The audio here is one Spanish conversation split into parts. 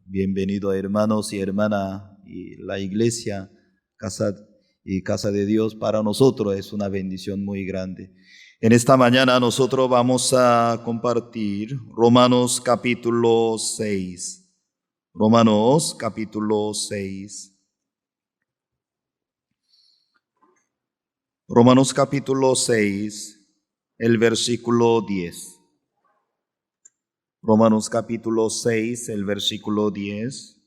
Bienvenido, hermanos y hermanas, y la iglesia, casa de Dios para nosotros es una bendición muy grande. En esta mañana nosotros vamos a compartir Romanos capítulo 6. Romanos capítulo 6. Romanos capítulo 6, el versículo 10. Romanos capítulo 6, el versículo 10.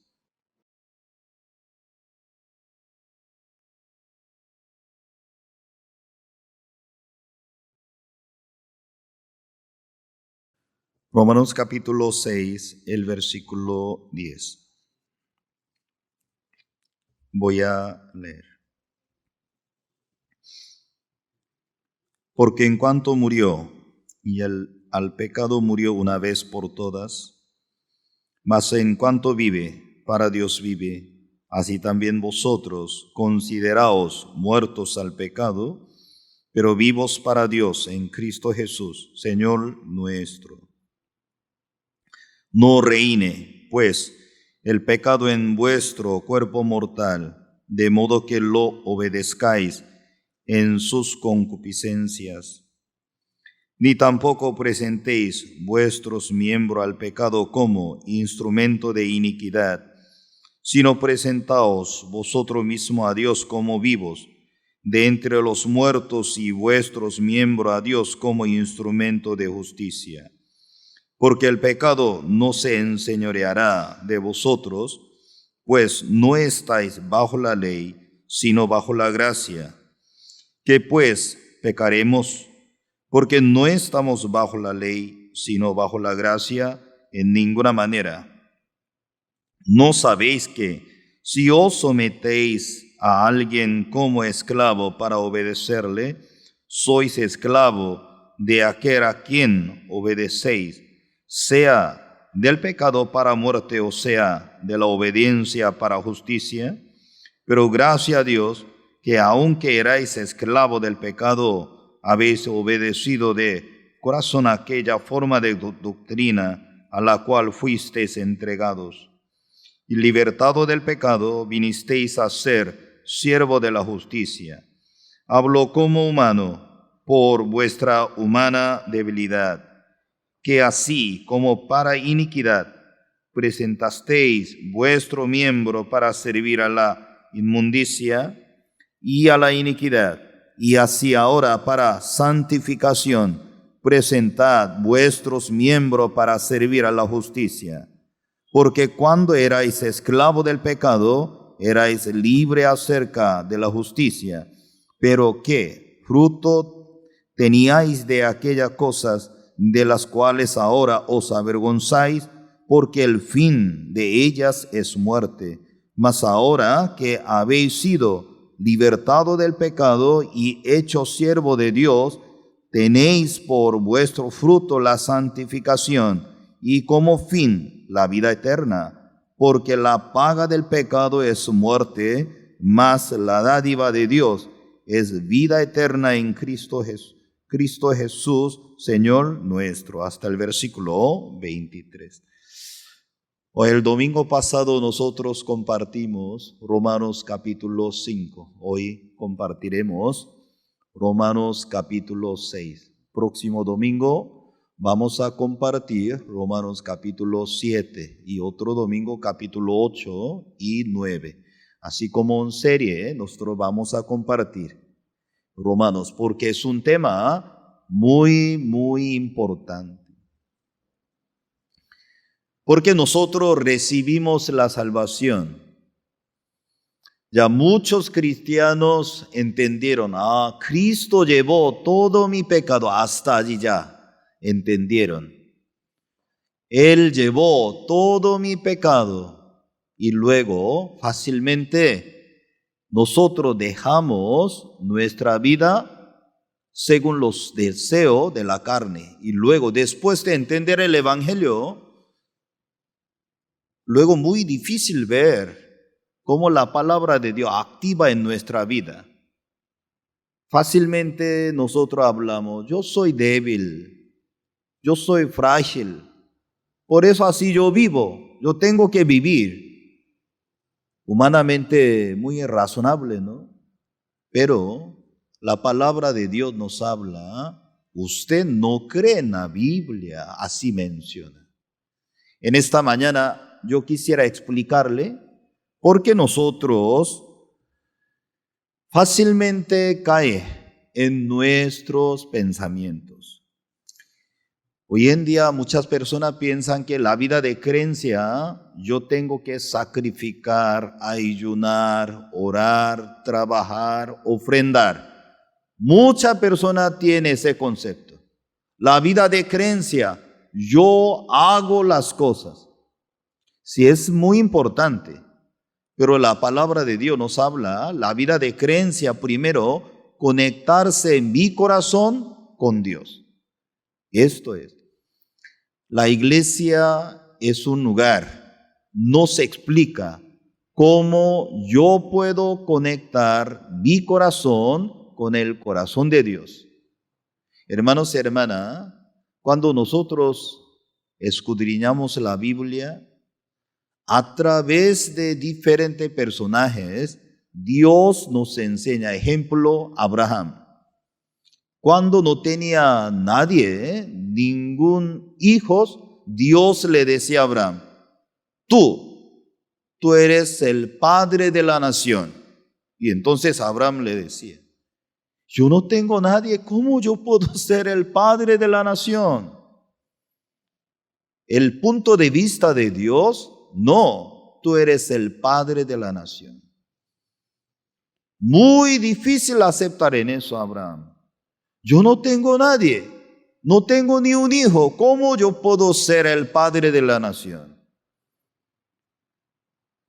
Romanos capítulo 6, el versículo 10. Voy a leer. Porque en cuanto murió, y al pecado murió una vez por todas, mas en cuanto vive, para Dios vive, así también vosotros consideraos muertos al pecado, pero vivos para Dios en Cristo Jesús, Señor nuestro. No reine, pues, el pecado en vuestro cuerpo mortal, de modo que lo obedezcáis en sus concupiscencias. Ni tampoco presentéis vuestros miembros al pecado como instrumento de iniquidad, sino presentaos vosotros mismos a Dios como vivos de entre los muertos y vuestros miembros a Dios como instrumento de justicia. Porque el pecado no se enseñoreará de vosotros, pues no estáis bajo la ley, sino bajo la gracia. ¿Qué pues pecaremos? Porque no estamos bajo la ley, sino bajo la gracia en ninguna manera. ¿No sabéis que si os sometéis a alguien como esclavo para obedecerle, sois esclavo de aquel a quien obedecéis, sea del pecado para muerte o sea de la obediencia para justicia? Pero gracias a Dios que aunque erais esclavo del pecado, habéis obedecido de corazón aquella forma de doctrina a la cual fuisteis entregados. Y libertado del pecado, vinisteis a ser siervo de la justicia. Hablo como humano por vuestra humana debilidad, que así como para iniquidad presentasteis vuestro miembro para servir a la inmundicia y a la iniquidad, y así ahora para santificación presentad vuestros miembros para servir a la justicia. Porque cuando erais esclavo del pecado, erais libre acerca de la justicia. Pero ¿qué fruto teníais de aquellas cosas de las cuales ahora os avergonzáis? Porque el fin de ellas es muerte. Mas ahora que habéis sido libertado del pecado y hecho siervo de Dios, tenéis por vuestro fruto la santificación y como fin la vida eterna, porque la paga del pecado es muerte, mas la dádiva de Dios es vida eterna en Cristo Jesús, Señor nuestro. Hasta el versículo 23. Hoy, el domingo pasado, nosotros compartimos Romanos capítulo 5. Hoy compartiremos Romanos capítulo 6. Próximo domingo vamos a compartir Romanos capítulo 7 y otro domingo capítulo 8 y 9. Así como en serie, nosotros vamos a compartir Romanos porque es un tema muy importante. Porque nosotros recibimos la salvación. Ya muchos cristianos entendieron, Cristo llevó todo mi pecado, hasta allí ya entendieron. Él llevó todo mi pecado y luego fácilmente nosotros dejamos nuestra vida según los deseos de la carne. Y luego, después de entender el Evangelio, luego muy difícil ver cómo la palabra de Dios activa en nuestra vida. Fácilmente nosotros hablamos, yo soy débil, yo soy frágil, Por eso así yo vivo, yo tengo que vivir. Humanamente muy razonable, ¿no? Pero la palabra de Dios nos habla, usted no cree en la Biblia, así menciona. En esta mañana yo quisiera explicarle por qué nosotros fácilmente cae en nuestros pensamientos. Hoy en día muchas personas piensan que la vida de creencia yo tengo que sacrificar, ayunar, orar, trabajar, ofrendar. Mucha persona tiene ese concepto. La vida de creencia, yo hago las cosas. Sí, es muy importante, pero la palabra de Dios nos habla, la vida de creencia primero, conectarse en mi corazón con Dios. Esto es. La iglesia es un lugar, no se explica cómo yo puedo conectar mi corazón con el corazón de Dios. Hermanos y hermanas, cuando nosotros escudriñamos la Biblia, a través de diferentes personajes, Dios nos enseña. Ejemplo, Abraham. Cuando no tenía nadie, ningún hijo, Dios le decía a Abraham, tú eres el padre de la nación. Y entonces Abraham le decía, yo no tengo nadie, ¿cómo yo puedo ser el padre de la nación? El punto de vista de Dios, no, tú eres el padre de la nación. Muy difícil aceptar en eso, Abraham. Yo no tengo nadie, no tengo ni un hijo, ¿cómo yo puedo ser el padre de la nación?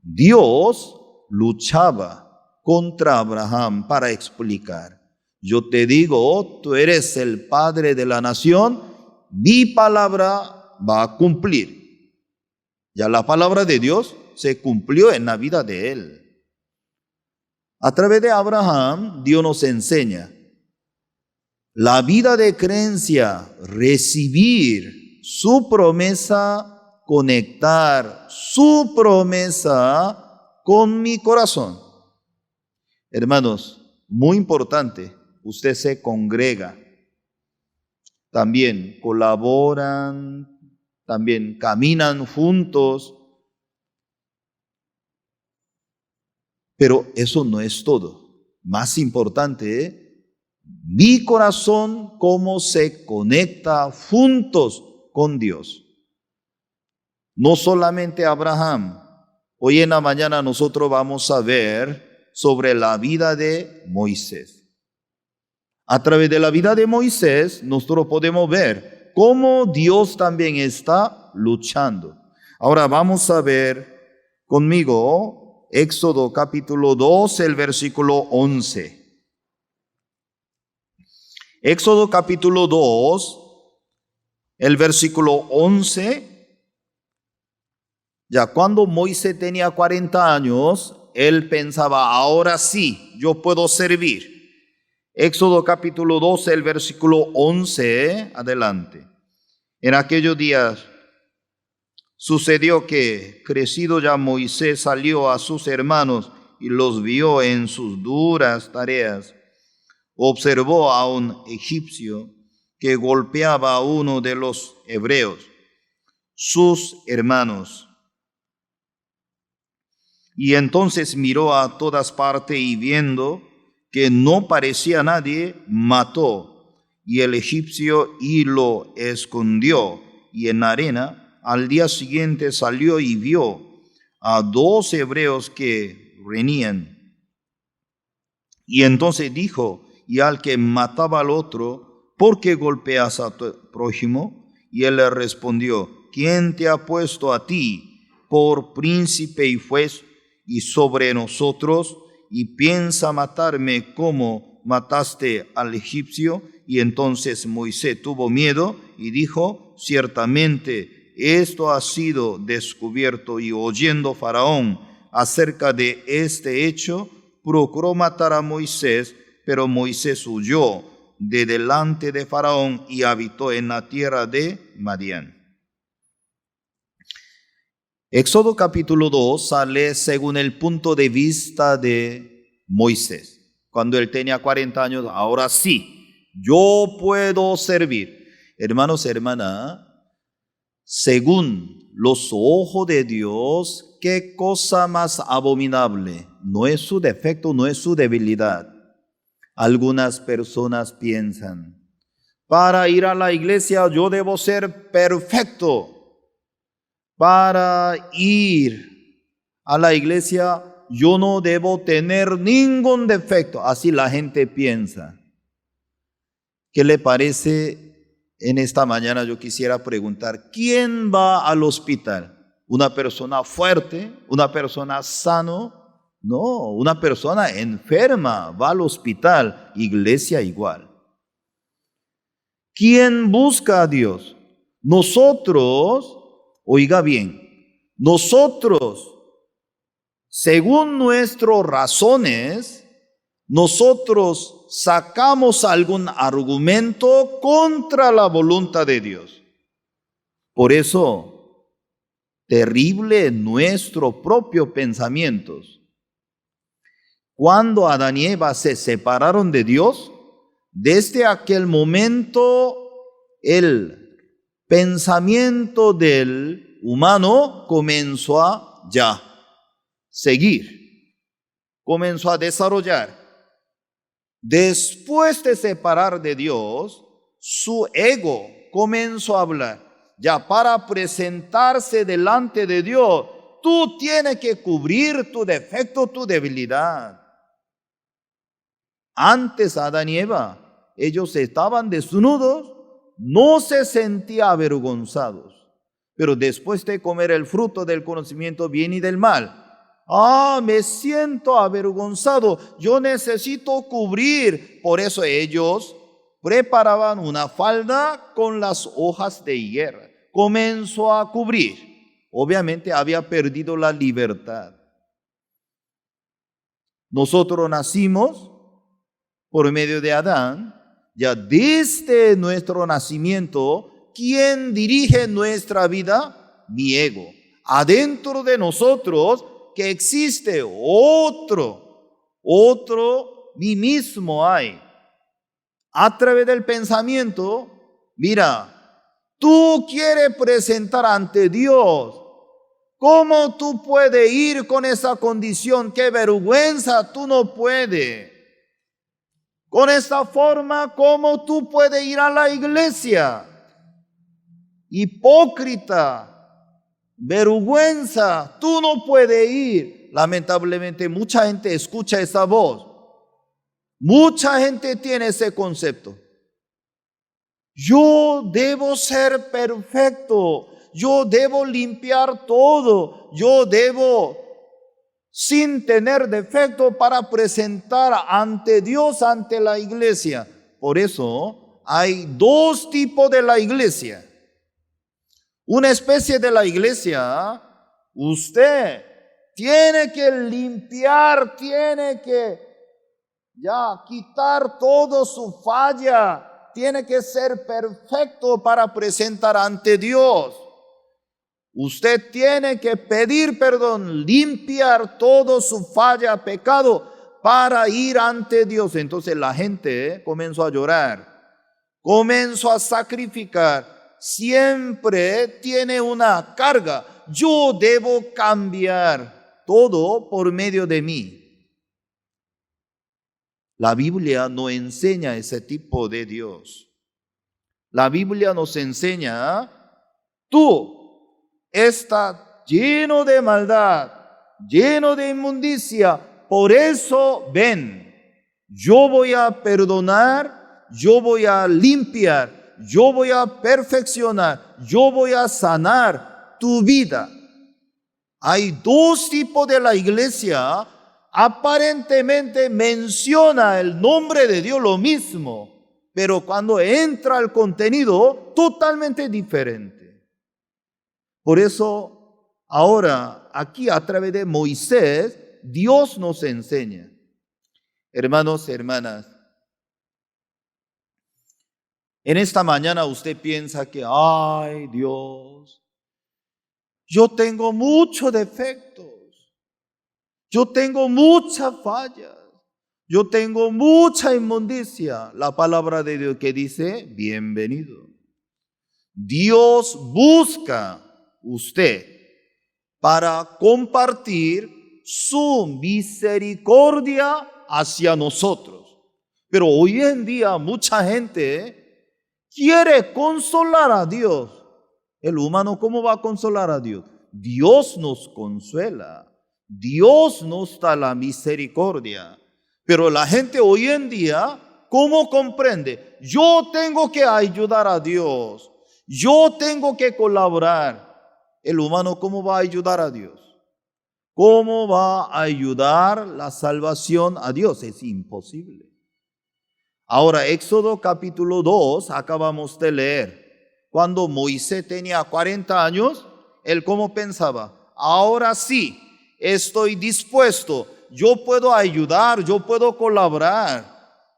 Dios luchaba contra Abraham para explicar, yo te digo, tú eres el padre de la nación, mi palabra va a cumplir. Ya la palabra de Dios se cumplió en la vida de él. A través de Abraham, Dios nos enseña la vida de creencia, recibir su promesa, conectar su promesa con mi corazón. Hermanos, muy importante, usted se congrega, también colaboran, también caminan juntos, pero eso no es todo. Más importante, mi corazón, cómo se conecta juntos con Dios. No solamente Abraham. Hoy en la mañana nosotros vamos a ver sobre la vida de Moisés. A través de la vida de Moisés, nosotros podemos ver cómo Dios también está luchando. Ahora vamos a ver conmigo Éxodo capítulo 2, el versículo 11. Éxodo capítulo 2, el versículo 11. Ya cuando Moisés tenía 40 años, él pensaba, ahora sí, yo puedo servir. Éxodo capítulo 12, el versículo 11, adelante. En aquellos días sucedió que, crecido ya Moisés, salió a sus hermanos y los vio en sus duras tareas. Observó a un egipcio que golpeaba a uno de los hebreos, sus hermanos. Y entonces miró a todas partes y viendo que no parecía nadie, mató. Y el egipcio y lo escondió. Y en la arena, al día siguiente salió y vio a 2 hebreos que reñían. Y entonces dijo, y al que mataba al otro, ¿por qué golpeas a tu prójimo? Y él le respondió, ¿quién te ha puesto a ti por príncipe y juez y sobre nosotros? Y piensa matarme como mataste al egipcio. Y entonces Moisés tuvo miedo y dijo, ciertamente esto ha sido descubierto. Y oyendo Faraón acerca de este hecho, procuró matar a Moisés, pero Moisés huyó de delante de Faraón y habitó en la tierra de Madián. Éxodo capítulo 2 sale según el punto de vista de Moisés. Cuando él tenía 40 años, ahora sí, yo puedo servir. Hermanos, hermanas, según los ojos de Dios, ¿qué cosa más abominable? No es su defecto, no es su debilidad. Algunas personas piensan, para ir a la iglesia yo debo ser perfecto. Para ir a la iglesia yo no debo tener ningún defecto. Así la gente piensa. ¿Qué le parece? En esta mañana yo quisiera preguntar, ¿quién va al hospital? ¿Una persona fuerte? ¿Una persona sano? No, una persona enferma va al hospital, iglesia igual. ¿Quién busca a Dios? Nosotros, oiga bien, nosotros, según nuestras razones, nosotros sacamos algún argumento contra la voluntad de Dios. Por eso, terrible nuestros propios pensamientos. Cuando Adán y Eva se separaron de Dios, desde aquel momento el pensamiento del humano comenzó a seguir, comenzó a desarrollar. Después de separar de Dios, su ego comenzó a hablar. Ya para presentarse delante de Dios, tú tienes que cubrir tu defecto, tu debilidad. Antes Adán y Eva, ellos estaban desnudos, no se sentían avergonzados. Pero después de comer el fruto del conocimiento bien y del mal, me siento avergonzado, yo necesito cubrir. Por eso ellos preparaban una falda con las hojas de higuera. Comenzó a cubrir. Obviamente había perdido la libertad. Nosotros nacimos por medio de Adán. Ya desde nuestro nacimiento, ¿quién dirige nuestra vida? Mi ego. Adentro de nosotros que existe otro mí mismo hay. A través del pensamiento, mira, tú quieres presentar ante Dios. ¿Cómo tú puedes ir con esa condición? ¡Qué vergüenza! Tú no puedes. Con esta forma, ¿cómo tú puedes ir a la iglesia? Hipócrita, vergüenza, tú no puedes ir. Lamentablemente mucha gente escucha esa voz. Mucha gente tiene ese concepto. Yo debo ser perfecto, yo debo limpiar todo, yo debo sin tener defecto para presentar ante Dios, ante la iglesia. Por eso hay dos tipos de la iglesia. Una especie de la iglesia, usted tiene que limpiar, tiene que quitar todo su falla, tiene que ser perfecto para presentar ante Dios. Usted tiene que pedir perdón, limpiar todo su falla, pecado, para ir ante Dios. Entonces la gente comenzó a llorar, comenzó a sacrificar. Siempre tiene una carga. Yo debo cambiar todo por medio de mí. La Biblia no enseña ese tipo de Dios. La Biblia nos enseña, tú está lleno de maldad, lleno de inmundicia. Por eso ven, yo voy a perdonar, yo voy a limpiar, yo voy a perfeccionar, yo voy a sanar tu vida. Hay dos tipos de la iglesia. Aparentemente menciona el nombre de Dios lo mismo, pero cuando entra el contenido, totalmente diferente. Por eso, ahora, aquí a través de Moisés, Dios nos enseña. Hermanos, hermanas, en esta mañana usted piensa que, ay Dios, Yo tengo muchos defectos. Yo tengo muchas fallas. Yo tengo mucha inmundicia. La palabra de Dios que dice, bienvenido. Dios busca usted para compartir su misericordia hacia nosotros. Pero hoy en día mucha gente quiere consolar a Dios. El humano, ¿cómo va a consolar a Dios? Dios nos consuela. Dios nos da la misericordia. Pero la gente hoy en día, ¿cómo comprende? Yo tengo que ayudar a Dios. Yo tengo que colaborar. El humano, ¿cómo va a ayudar a Dios? ¿Cómo va a ayudar la salvación a Dios? Es imposible. Ahora, Éxodo capítulo 2, acabamos de leer. Cuando Moisés tenía 40 años, él ¿cómo pensaba? Ahora sí, estoy dispuesto, yo puedo ayudar, yo puedo colaborar.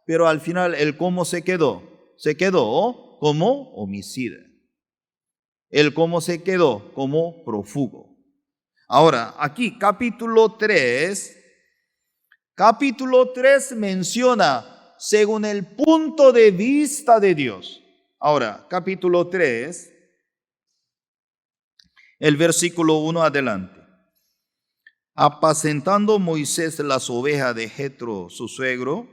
Pero al final, ¿él cómo se quedó? Se quedó como homicida. Él cómo se quedó como prófugo. Ahora, aquí capítulo 3 menciona según el punto de vista de Dios. Ahora, capítulo 3, el versículo 1 adelante. Apacentando Moisés las ovejas de Jetro, su suegro,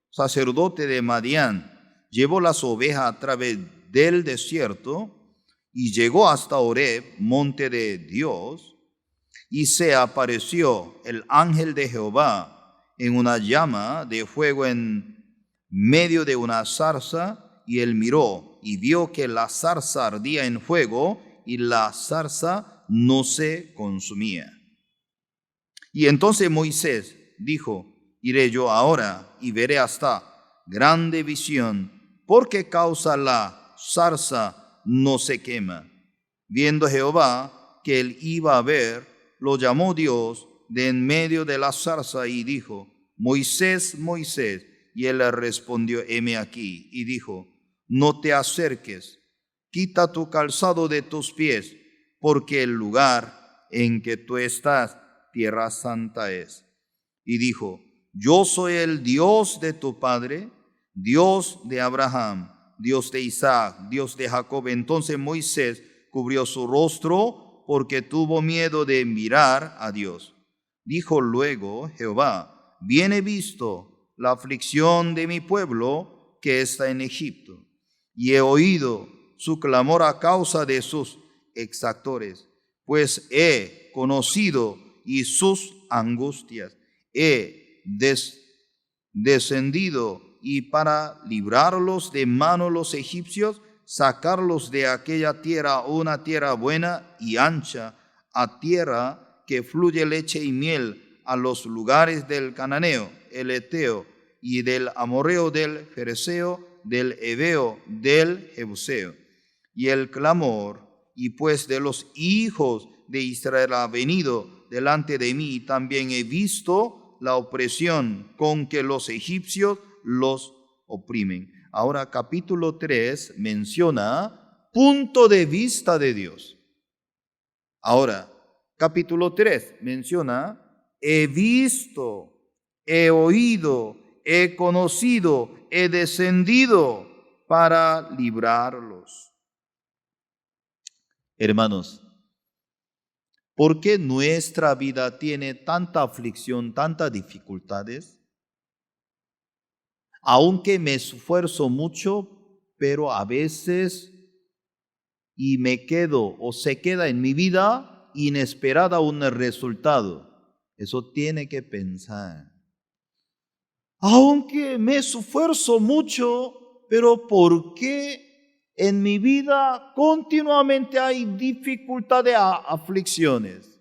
sacerdote de Madián, llevó las ovejas a través del desierto y llegó hasta Horeb, monte de Dios, y se apareció el ángel de Jehová en una llama de fuego en medio de una zarza, y él miró y vio que la zarza ardía en fuego y la zarza no se consumía. Y entonces Moisés dijo, iré yo ahora y veré esta grande visión, ¿por qué causa la zarza no se quema? Viendo Jehová que él iba a ver, lo llamó Dios de en medio de la zarza y dijo, Moisés, Moisés. Y él le respondió, heme aquí. Y dijo, no te acerques, quita tu calzado de tus pies, porque el lugar en que tú estás, tierra santa es. Y dijo, yo soy el Dios de tu padre, Dios de Abraham, Dios de Isaac, Dios de Jacob. Entonces Moisés cubrió su rostro porque tuvo miedo de mirar a Dios. Dijo luego Jehová, bien he visto la aflicción de mi pueblo que está en Egipto, y he oído su clamor a causa de sus exactores, pues he conocido y sus angustias. He descendido y para librarlos de mano los egipcios, sacarlos de aquella tierra, una tierra buena y ancha, a tierra que fluye leche y miel, a los lugares del cananeo, el eteo, y del amorreo, del fereceo, del heveo, del jebuseo. Y el clamor, y pues de los hijos de Israel ha venido delante de mí, también he visto la opresión con que los egipcios los oprimen. Ahora capítulo 3 menciona punto de vista de Dios. Ahora capítulo 3 menciona he visto, he oído, he conocido, he descendido para librarlos. Hermanos, ¿por qué nuestra vida tiene tanta aflicción, tantas dificultades? Aunque me esfuerzo mucho, pero a veces y me quedo o se queda en mi vida inesperada un resultado. Eso tiene que pensar. Aunque me esfuerzo mucho, pero ¿por qué en mi vida continuamente hay dificultades, aflicciones?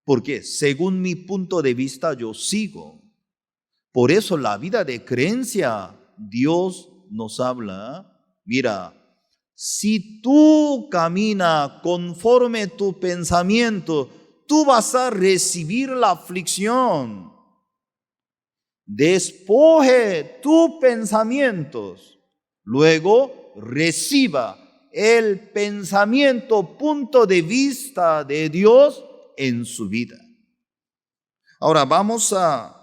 Porque según mi punto de vista yo sigo. Por eso la vida de creencia, Dios nos habla, mira, si tú caminas conforme tu pensamiento, tú vas a recibir la aflicción. Despoje tus pensamientos, luego reciba el pensamiento, punto de vista de Dios en su vida. Ahora vamos a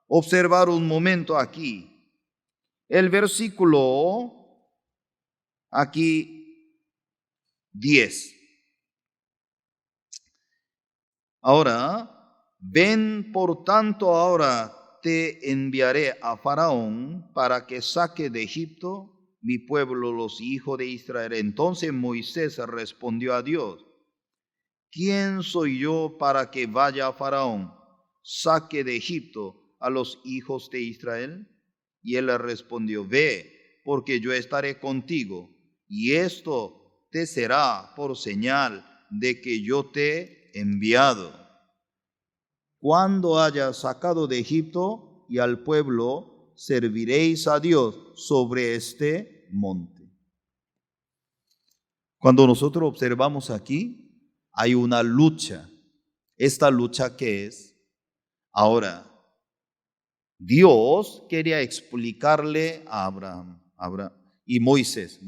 observar un momento aquí. El versículo aquí 10. Ahora, ven por tanto ahora te enviaré a Faraón para que saque de Egipto mi pueblo, los hijos de Israel. Entonces Moisés respondió a Dios: ¿quién soy yo para que vaya a Faraón, saque de Egipto a los hijos de Israel? Y él le respondió: ve, porque yo estaré contigo, y esto te será por señal de que yo te he enviado. Cuando hayas sacado de Egipto y al pueblo, serviréis a Dios sobre este monte. Cuando nosotros observamos aquí, hay una lucha. ¿Esta lucha qué es? Ahora, Dios quería explicarle a Abraham y Moisés,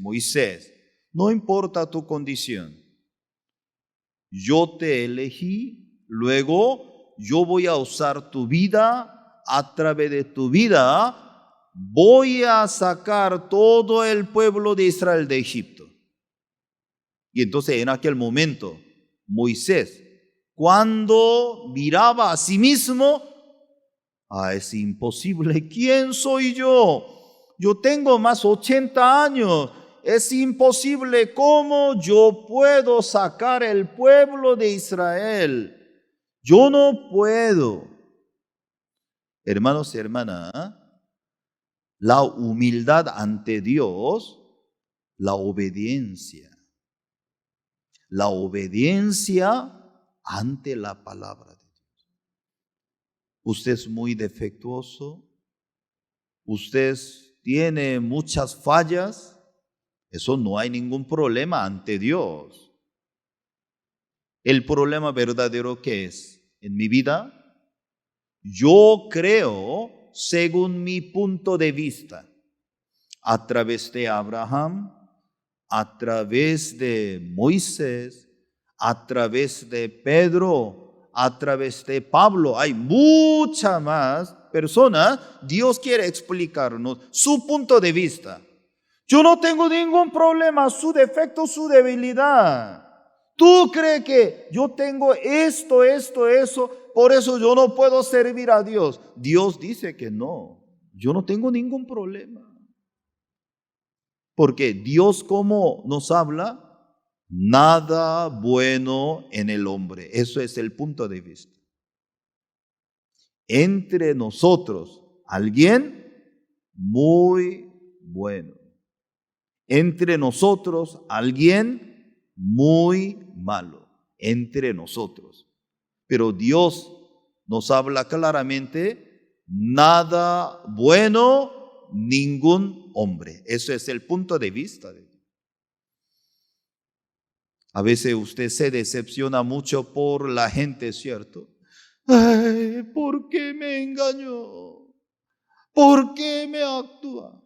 no importa tu condición, yo te elegí, luego yo voy a usar tu vida, a través de tu vida voy a sacar todo el pueblo de Israel de Egipto. Y entonces en aquel momento Moisés, cuando miraba a sí mismo, es imposible, ¿quién soy yo? Yo tengo más 80 años, es imposible, ¿cómo yo puedo sacar el pueblo de Israel? Yo no puedo. Hermanos y hermanas, la humildad ante Dios, la obediencia ante la palabra de Dios. Usted es muy defectuoso, usted tiene muchas fallas, eso no hay ningún problema ante Dios. El problema verdadero que es en mi vida, yo creo según mi punto de vista, a través de Abraham, a través de Moisés, a través de Pedro, a través de Pablo. Hay muchas más personas. Dios quiere explicarnos su punto de vista. Yo no tengo ningún problema, su defecto, su debilidad. Tú crees que yo tengo esto, eso, por eso yo no puedo servir a Dios. Dios dice que no, yo no tengo ningún problema. Porque Dios, ¿cómo nos habla? Nada bueno en el hombre. Eso es el punto de vista. Entre nosotros, alguien muy bueno. Entre nosotros, alguien muy malo. Entre nosotros. Pero Dios nos habla claramente, nada bueno, ningún hombre. Eso es el punto de vista de Dios. A veces usted se decepciona mucho por la gente, ¿cierto? Ay, ¿por qué me engañó? ¿Por qué me actúa?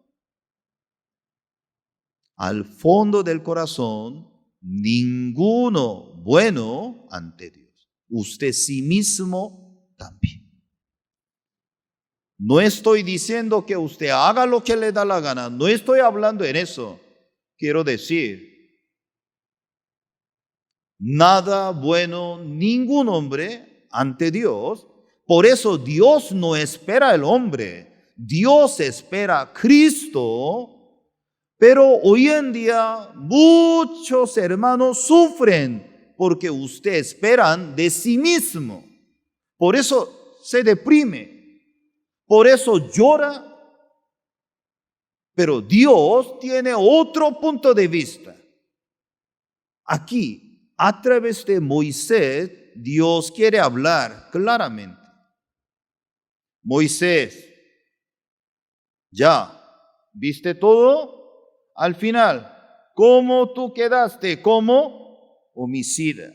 Al fondo del corazón, ninguno bueno ante Dios. Usted sí mismo también. No estoy diciendo que usted haga lo que le da la gana. No estoy hablando en eso. Quiero decir, nada bueno, ningún hombre ante Dios. Por eso Dios no espera al hombre. Dios espera a Cristo. Pero hoy en día muchos hermanos sufren porque ustedes esperan de sí mismo. Por eso se deprime. Por eso llora. Pero Dios tiene otro punto de vista. Aquí, a través de Moisés, Dios quiere hablar claramente. Moisés, ya, ¿viste todo? Al final, ¿cómo tú quedaste? Como homicida,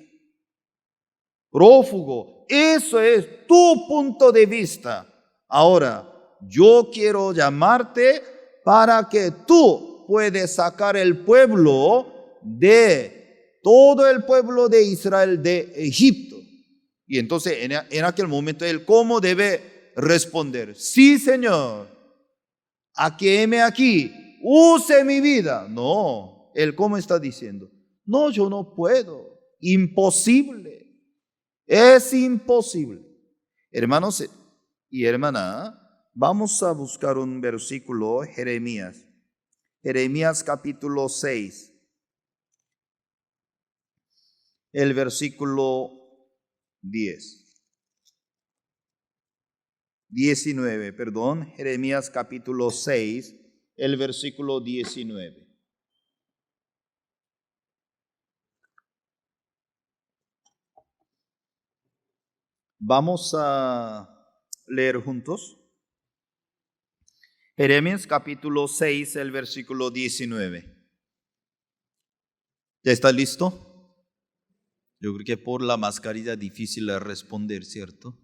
prófugo. Eso es tu punto de vista. Ahora, yo quiero llamarte para que tú puedas sacar el pueblo de todo el pueblo de Israel de Egipto. Y entonces en aquel momento él, ¿cómo debe responder? Sí, Señor, aquí, heme aquí, use mi vida. No, él, ¿cómo está diciendo? No, yo no puedo, imposible, es imposible. Hermanos y hermanas, vamos a buscar un versículo, Jeremías capítulo 6, el versículo 19, Jeremías capítulo 6, el versículo 19. Vamos a leer juntos. Jeremías capítulo 6, el versículo 19. ¿Ya está listo? Yo creo que por la mascarilla es difícil de responder, ¿cierto?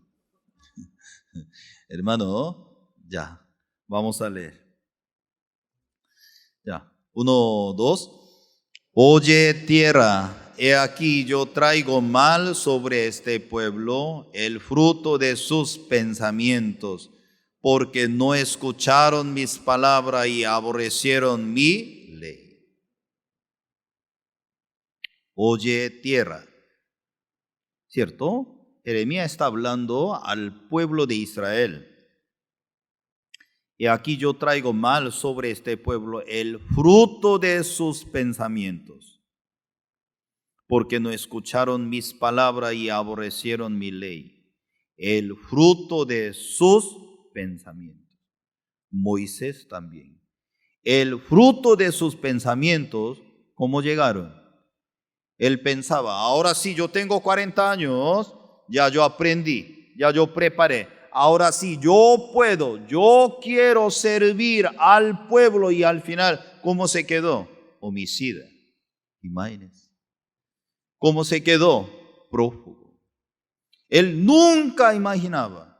Hermano, ya, vamos a leer. Ya, 1, 2. Oye tierra, he aquí yo traigo mal sobre este pueblo, el fruto de sus pensamientos, porque no escucharon mis palabras y aborrecieron mi ley. Oye tierra, ¿cierto? Jeremías está hablando al pueblo de Israel. Y aquí yo traigo mal sobre este pueblo el fruto de sus pensamientos, porque no escucharon mis palabras y aborrecieron mi ley. El fruto de sus pensamientos. Moisés también. El fruto de sus pensamientos, ¿cómo llegaron? Él pensaba, ahora sí, yo tengo 40 años, ya yo aprendí, ya yo preparé. Ahora sí, yo puedo, yo quiero servir al pueblo, y al final, ¿cómo se quedó? Homicida. Imagínense. ¿Cómo se quedó? Prófugo. Él nunca imaginaba.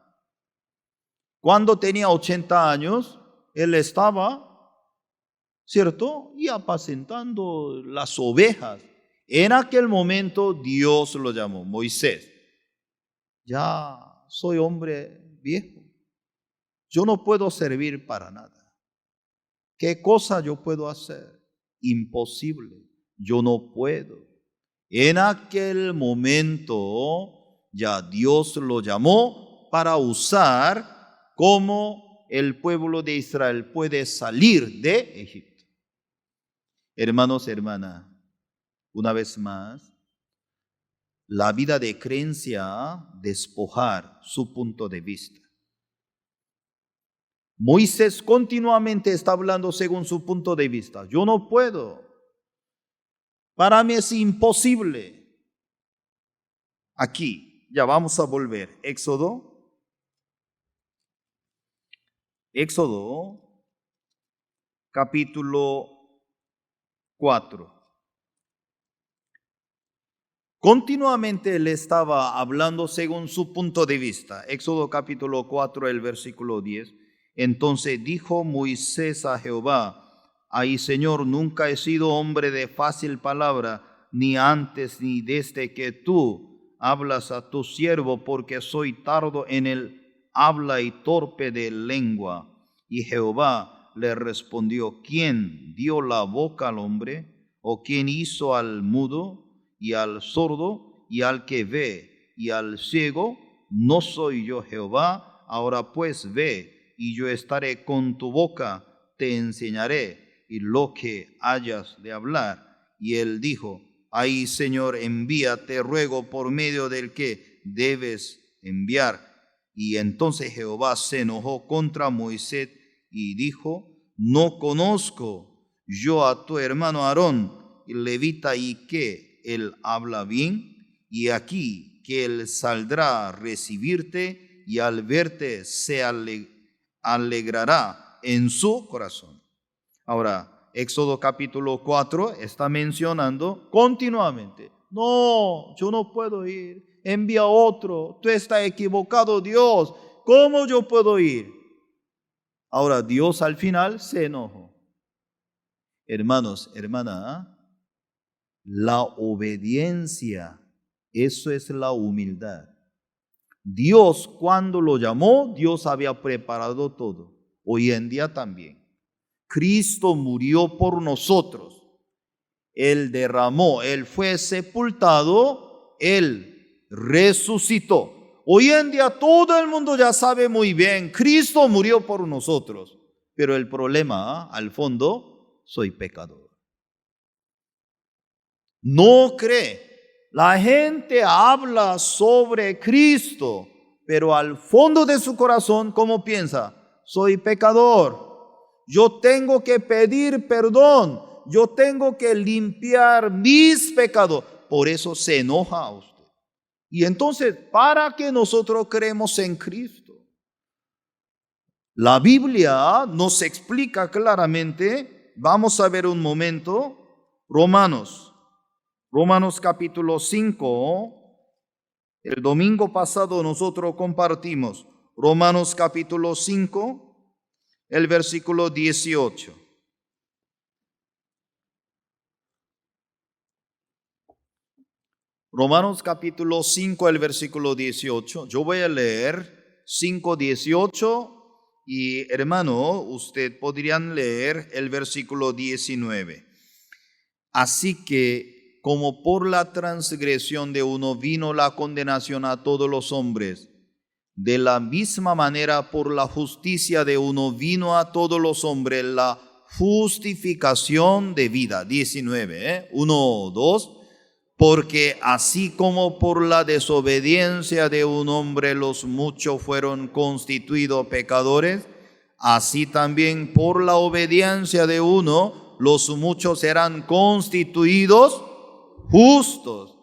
Cuando tenía 80 años, él estaba, ¿cierto? Y apacentando las ovejas. En aquel momento Dios lo llamó, Moisés. Ya soy hombre viejo. Yo no puedo servir para nada. ¿Qué cosa yo puedo hacer? Imposible. Yo no puedo. En aquel momento ya Dios lo llamó para usar cómo el pueblo de Israel puede salir de Egipto. Hermanos, hermanas, una vez más, la vida de creencia despojar su punto de vista. Moisés continuamente está hablando según su punto de vista. Yo no puedo. Para mí es imposible. Aquí, ya vamos a volver. Éxodo, capítulo 4. Continuamente él estaba hablando según su punto de vista. Éxodo capítulo 4, el versículo 10. Entonces dijo Moisés a Jehová, ay Señor, nunca he sido hombre de fácil palabra, ni antes ni desde que tú hablas a tu siervo, porque soy tardo en el habla y torpe de lengua. Y Jehová le respondió, ¿quién dio la boca al hombre? ¿O quién hizo al mudo y al sordo y al que ve y al ciego? ¿No soy yo Jehová? Ahora pues ve, y yo estaré con tu boca, te enseñaré y lo que hayas de hablar. Y él dijo, ay Señor, envíate, ruego, por medio del que debes enviar. Y entonces Jehová se enojó contra Moisés y dijo, no conozco yo a tu hermano Aarón, el levita, y que él habla bien, y aquí que él saldrá a recibirte, y al verte se alegrará en su corazón. Ahora, Éxodo capítulo 4 está mencionando continuamente, no, yo no puedo ir, envía otro, tú estás equivocado, Dios, ¿cómo yo puedo ir? Ahora Dios al final se enojó. Hermanos, hermanas, La obediencia, eso es la humildad. Dios, cuando lo llamó, Dios había preparado todo. Hoy en día también. Cristo murió por nosotros. Él derramó, Él fue sepultado, Él resucitó. Hoy en día todo el mundo ya sabe muy bien, Cristo murió por nosotros. Pero el problema, al fondo, soy pecador. No cree. La gente habla sobre Cristo, pero al fondo de su corazón, ¿cómo piensa? Soy pecador. Yo tengo que pedir perdón. Yo tengo que limpiar mis pecados. Por eso se enoja a usted. Y entonces, ¿para qué nosotros creemos en Cristo? La Biblia nos explica claramente. Vamos a ver un momento. Romanos capítulo 5. El domingo pasado nosotros compartimos Romanos capítulo 5, el versículo 18. Romanos capítulo 5, el versículo 18. Yo voy a leer 5:18 y hermano, usted podrían leer el versículo 19. Así que como por la transgresión de uno vino la condenación a todos los hombres, de la misma manera por la justicia de uno vino a todos los hombres la justificación de vida. 19, 1, 2. Porque así como por la desobediencia de un hombre los muchos fueron constituidos pecadores, así también por la obediencia de uno los muchos serán constituidos justos.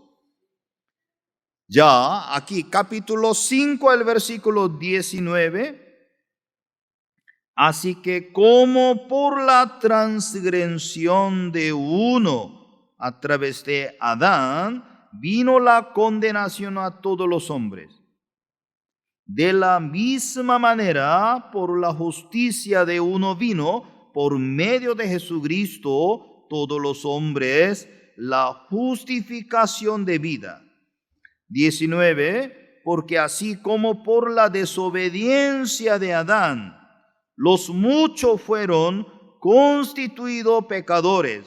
Ya aquí capítulo 5, el versículo 19. Así que como por la transgresión de uno, a través de Adán, vino la condenación a todos los hombres. De la misma manera, por la justicia de uno vino, por medio de Jesucristo, todos los hombres, la justificación de vida. 19, porque así como por la desobediencia de Adán, los muchos fueron constituidos pecadores,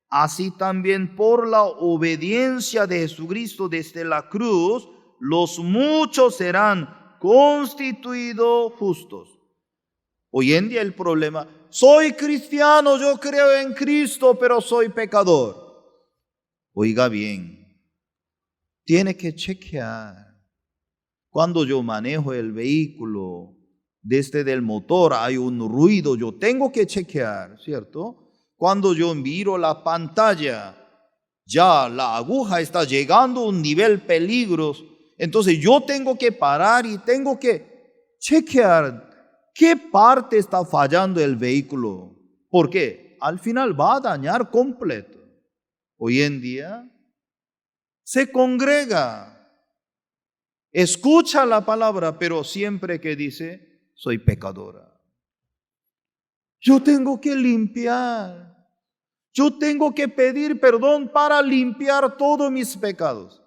así también por la obediencia de Jesucristo desde la cruz, los muchos serán constituidos justos. Hoy en día el problema, soy cristiano, yo creo en Cristo, pero soy pecador. Oiga bien, tiene que chequear. Cuando yo manejo el vehículo, desde el motor hay un ruido, yo tengo que chequear, ¿cierto? Cuando yo miro la pantalla, ya la aguja está llegando a un nivel peligroso. Entonces yo tengo que parar y tengo que chequear qué parte está fallando el vehículo. Porque al final va a dañar completo. Hoy en día se congrega, escucha la palabra, pero siempre que dice, soy pecadora. Yo tengo que limpiar. Yo tengo que pedir perdón para limpiar todos mis pecados.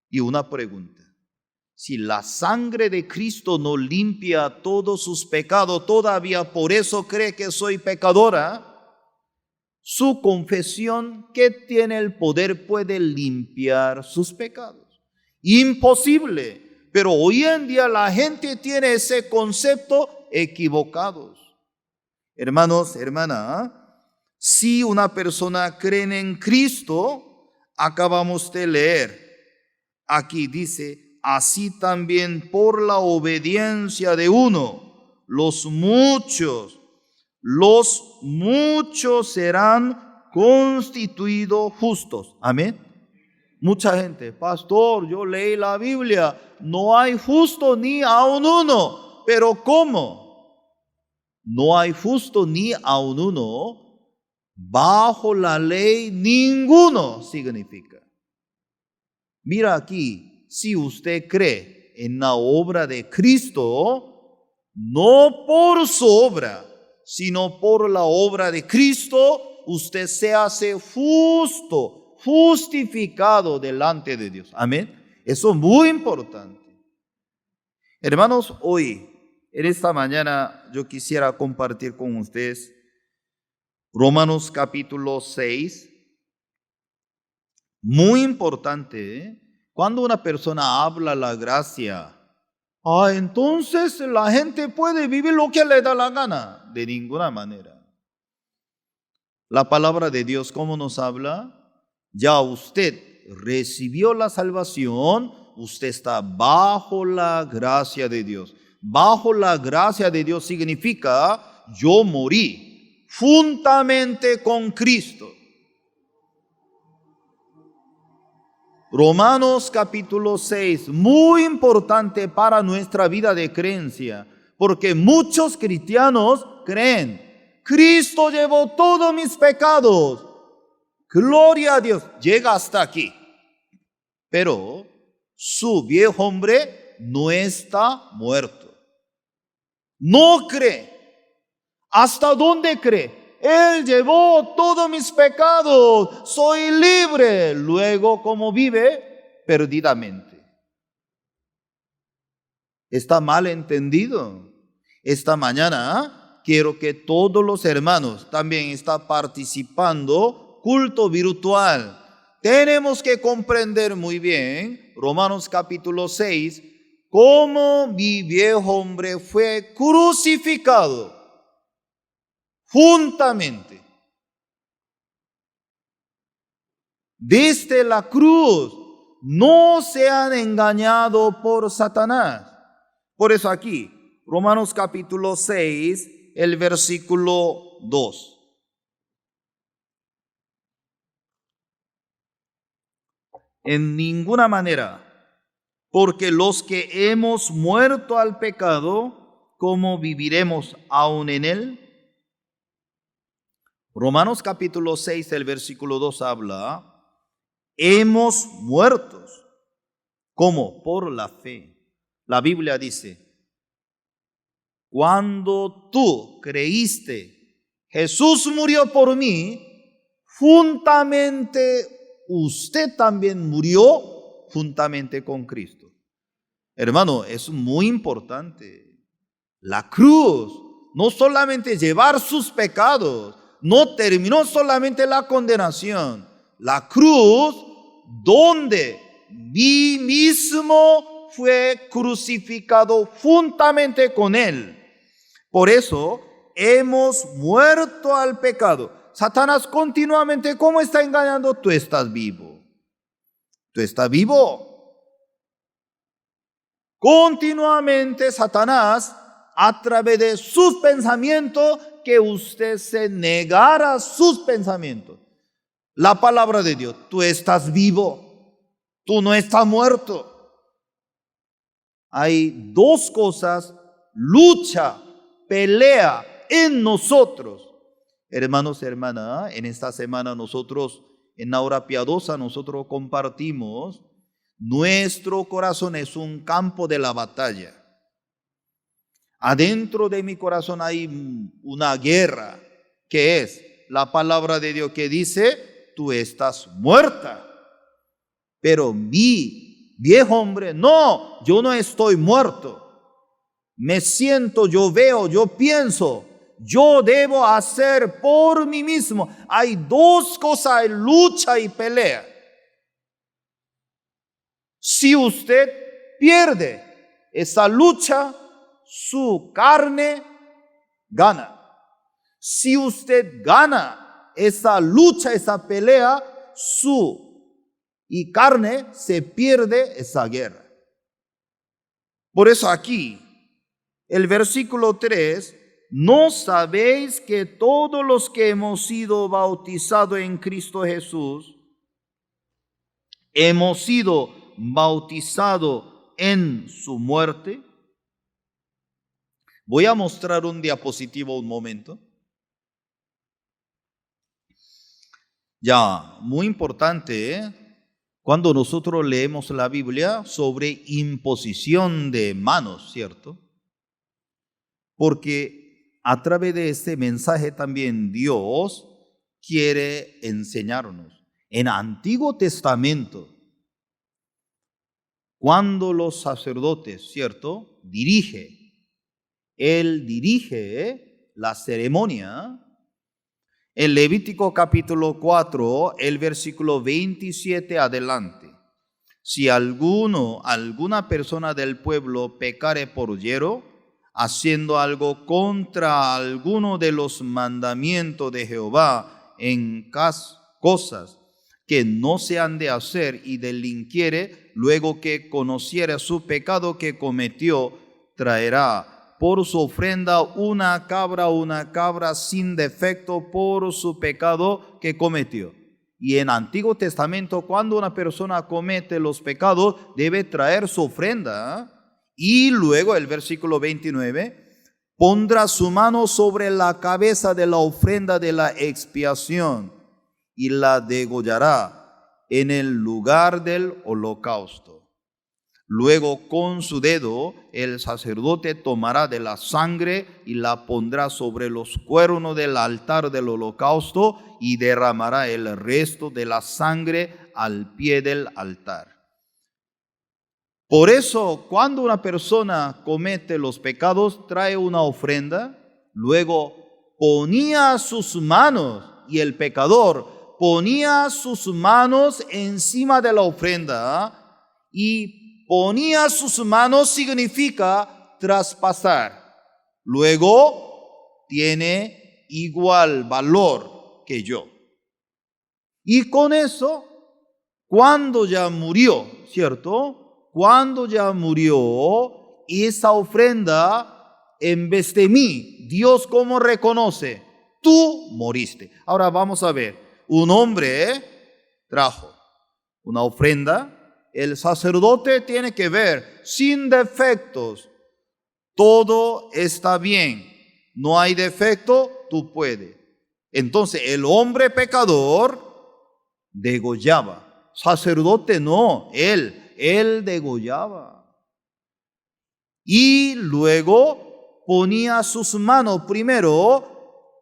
Y una pregunta. Si la sangre de Cristo no limpia todos sus pecados, todavía por eso cree que soy pecadora, su confesión, ¿qué tiene el poder? Puede limpiar sus pecados. Imposible. Pero hoy en día la gente tiene ese concepto equivocado. Hermanos, hermanas, si una persona cree en Cristo, acabamos de leer, aquí dice, así también por la obediencia de uno, los muchos serán constituidos justos. Amén. Mucha gente, pastor, yo leí la Biblia, no hay justo ni aun uno, pero ¿cómo? No hay justo ni aun uno, bajo la ley ninguno significa. Mira aquí, si usted cree en la obra de Cristo, no por su obra, sino por la obra de Cristo, usted se hace justo, justificado delante de Dios. Amén. Eso es muy importante. Hermanos, hoy, en esta mañana, yo quisiera compartir con ustedes Romanos capítulo 6. Muy importante, ¿eh? Cuando una persona habla la gracia, entonces la gente puede vivir lo que le da la gana. De ninguna manera. La palabra de Dios, ¿cómo nos habla? Ya usted recibió la salvación, usted está bajo la gracia de Dios. Bajo la gracia de Dios significa yo morí juntamente con Cristo. Romanos capítulo 6, muy importante para nuestra vida de creencia, porque muchos cristianos creen, Cristo llevó todos mis pecados, gloria a Dios, llega hasta aquí. Pero su viejo hombre no está muerto. No cree. ¿Hasta dónde cree? Él llevó todos mis pecados, soy libre. Luego, ¿cómo vive? Perdidamente. Está mal entendido. Esta mañana quiero que todos los hermanos también están participando culto virtual. Tenemos que comprender muy bien, Romanos capítulo 6, cómo mi viejo hombre fue crucificado juntamente. Desde la cruz no sean engañados por Satanás. Por eso aquí, Romanos capítulo 6, el versículo 2. En ninguna manera, porque los que hemos muerto al pecado, ¿cómo viviremos aún en él? Romanos capítulo 6, el versículo 2 habla, hemos muertos. ¿Cómo? Por la fe. La Biblia dice, cuando tú creíste, Jesús murió por mí, juntamente usted también murió juntamente con Cristo. Hermano, es muy importante. La cruz, no solamente llevar sus pecados, no terminó solamente la condenación. La cruz, donde mí mismo fue crucificado juntamente con él. Por eso, hemos muerto al pecado. Satanás continuamente, ¿cómo está engañando? Tú estás vivo. Tú estás vivo. Continuamente Satanás, a través de sus pensamientos, que usted se negara a sus pensamientos. La palabra de Dios, tú estás vivo, tú no estás muerto. Hay dos cosas, lucha, pelea en nosotros. Hermanos y hermanas, en esta semana nosotros, en la hora piadosa, nosotros compartimos, nuestro corazón es un campo de la batalla. Adentro de mi corazón hay una guerra, que es la palabra de Dios que dice, tú estás muerta. Pero mi viejo hombre, no, yo no estoy muerto. Me siento, yo veo, yo pienso, yo debo hacer por mí mismo. Hay dos cosas, hay lucha y pelea. Si usted pierde esa lucha, su carne gana. Si usted gana esa lucha, esa pelea, su carne se pierde esa guerra. Por eso aquí, el versículo 3, ¿no sabéis que todos los que hemos sido bautizados en Cristo Jesús, hemos sido bautizados en su muerte? Voy a mostrar un diapositivo un momento. Ya, muy importante, cuando nosotros leemos la Biblia sobre imposición de manos, ¿cierto? Porque a través de este mensaje también Dios quiere enseñarnos. En Antiguo Testamento, cuando los sacerdotes, ¿cierto?, Él dirige la ceremonia. En Levítico capítulo 4, el versículo 27 adelante. Si alguna persona del pueblo pecare por hiero, haciendo algo contra alguno de los mandamientos de Jehová en cosas que no se han de hacer y delinquiere, luego que conociere su pecado que cometió, traerá por su ofrenda una cabra sin defecto por su pecado que cometió. Y en Antiguo Testamento, cuando una persona comete los pecados, debe traer su ofrenda. Y luego el versículo 29, pondrá su mano sobre la cabeza de la ofrenda de la expiación y la degollará en el lugar del holocausto. Luego con su dedo el sacerdote tomará de la sangre y la pondrá sobre los cuernos del altar del holocausto y derramará el resto de la sangre al pie del altar. Por eso, cuando una persona comete los pecados, trae una ofrenda, luego ponía sus manos, y el pecador ponía sus manos encima de la ofrenda, y ponía sus manos significa traspasar. Luego tiene igual valor que yo. Y con eso, cuando ya murió, ¿cierto? Cuando ya murió, esa ofrenda en vez de mí, Dios ¿cómo reconoce? Tú moriste. Ahora vamos a ver, un hombre trajo una ofrenda. El sacerdote tiene que ver sin defectos. Todo está bien. No hay defecto, tú puedes. Entonces el hombre pecador degollaba. Sacerdote no, él degollaba. Y luego ponía sus manos. Primero,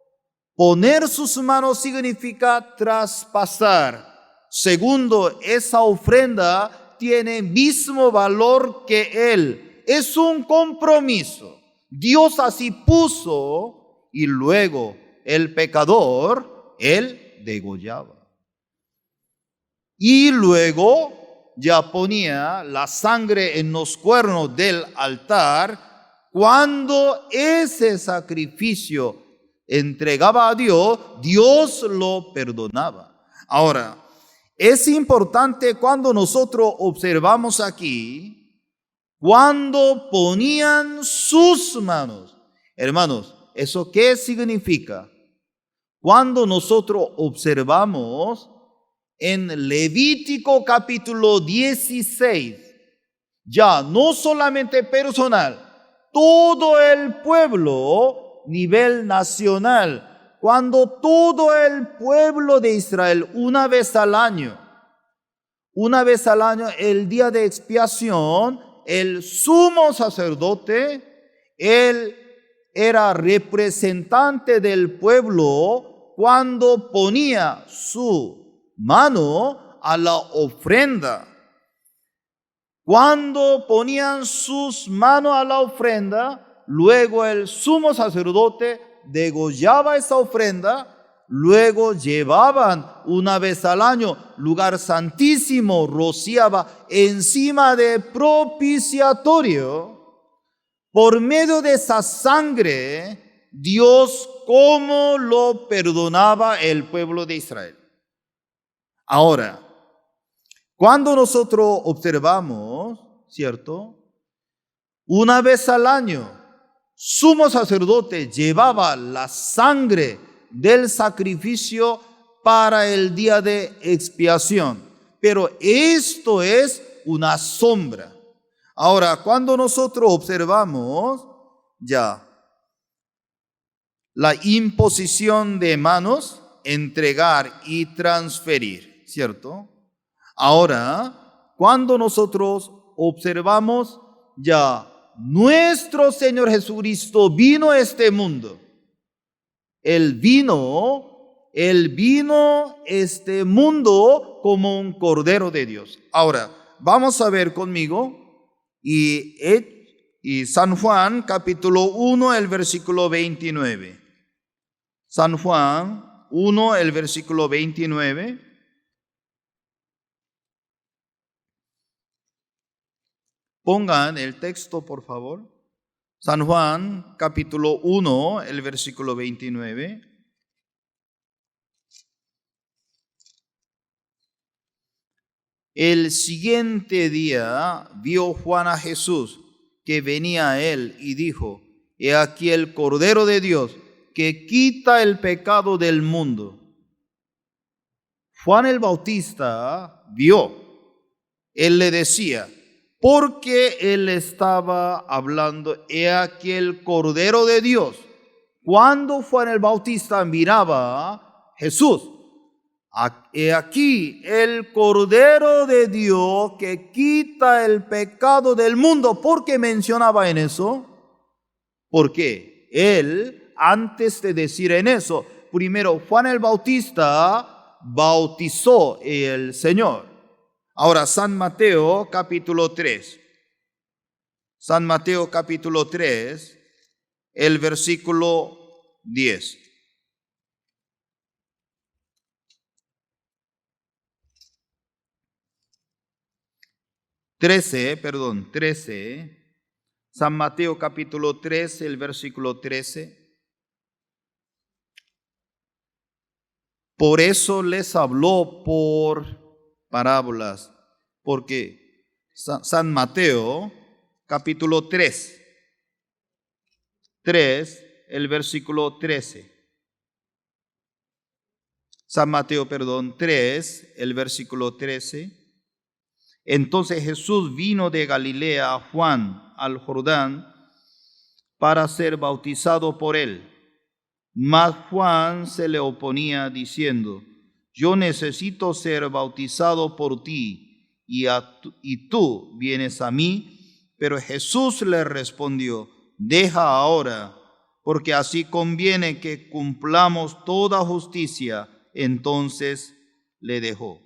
poner sus manos significa traspasar. Segundo, esa ofrenda tiene mismo valor que él. Es un compromiso. Dios así puso y luego el pecador, él degollaba. Y luego ya ponía la sangre en los cuernos del altar. Cuando ese sacrificio entregaba a Dios, Dios lo perdonaba. Ahora, es importante cuando nosotros observamos aquí, cuando ponían sus manos. Hermanos, ¿eso qué significa? Cuando nosotros observamos en Levítico capítulo 16, ya no solamente personal, todo el pueblo, nivel nacional, cuando todo el pueblo de Israel, una vez al año, el día de expiación, el sumo sacerdote, él era representante del pueblo cuando ponía su mano a la ofrenda. Cuando ponían sus manos a la ofrenda, luego el sumo sacerdote degollaba esa ofrenda, luego llevaban una vez al año, lugar santísimo, rociaba encima de propiciatorio. Por medio de esa sangre, Dios cómo lo perdonaba el pueblo de Israel. Ahora, cuando nosotros observamos, ¿cierto? Una vez al año, sumo sacerdote llevaba la sangre del sacrificio para el día de expiación. Pero esto es una sombra. Ahora, cuando nosotros observamos ya la imposición de manos, entregar y transferir, ¿cierto? Ahora, cuando nosotros observamos ya nuestro Señor Jesucristo vino a este mundo. Él vino Él vino a este mundo como un Cordero de Dios. Ahora, vamos a ver conmigo y San Juan capítulo 1, el versículo 29. San Juan 1, el versículo 29. Pongan el texto, por favor. San Juan, capítulo 1, el versículo 29. El siguiente día vio Juan a Jesús que venía a él y dijo: He aquí el Cordero de Dios que quita el pecado del mundo. Juan el Bautista vio. Él le decía, porque él estaba hablando, he aquí el Cordero de Dios. Cuando Juan el Bautista miraba a Jesús, he aquí el Cordero de Dios que quita el pecado del mundo. ¿Por qué mencionaba en eso? Porque él, antes de decir en eso, primero Juan el Bautista bautizó el Señor. Ahora, San Mateo capítulo 3. San Mateo capítulo 3, el versículo 10. Trece. San Mateo capítulo 3, el versículo 13. Por eso les habló por parábolas, porque San Mateo capítulo 3, el versículo 13. San Mateo, 3, el versículo 13. Entonces Jesús vino de Galilea a Juan al Jordán para ser bautizado por él. Mas Juan se le oponía diciendo: Yo necesito ser bautizado por ti, y tú vienes a mí. Pero Jesús le respondió: Deja ahora, porque así conviene que cumplamos toda justicia. Entonces le dejó.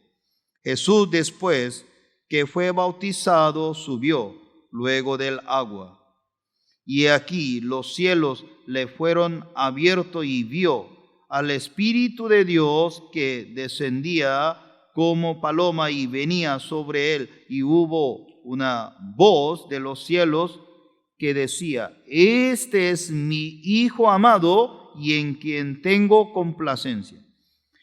Jesús, después que fue bautizado, subió luego del agua. Y aquí los cielos le fueron abiertos y vio al Espíritu de Dios que descendía como paloma y venía sobre él. Y hubo una voz de los cielos que decía: Este es mi Hijo amado y en quien tengo complacencia.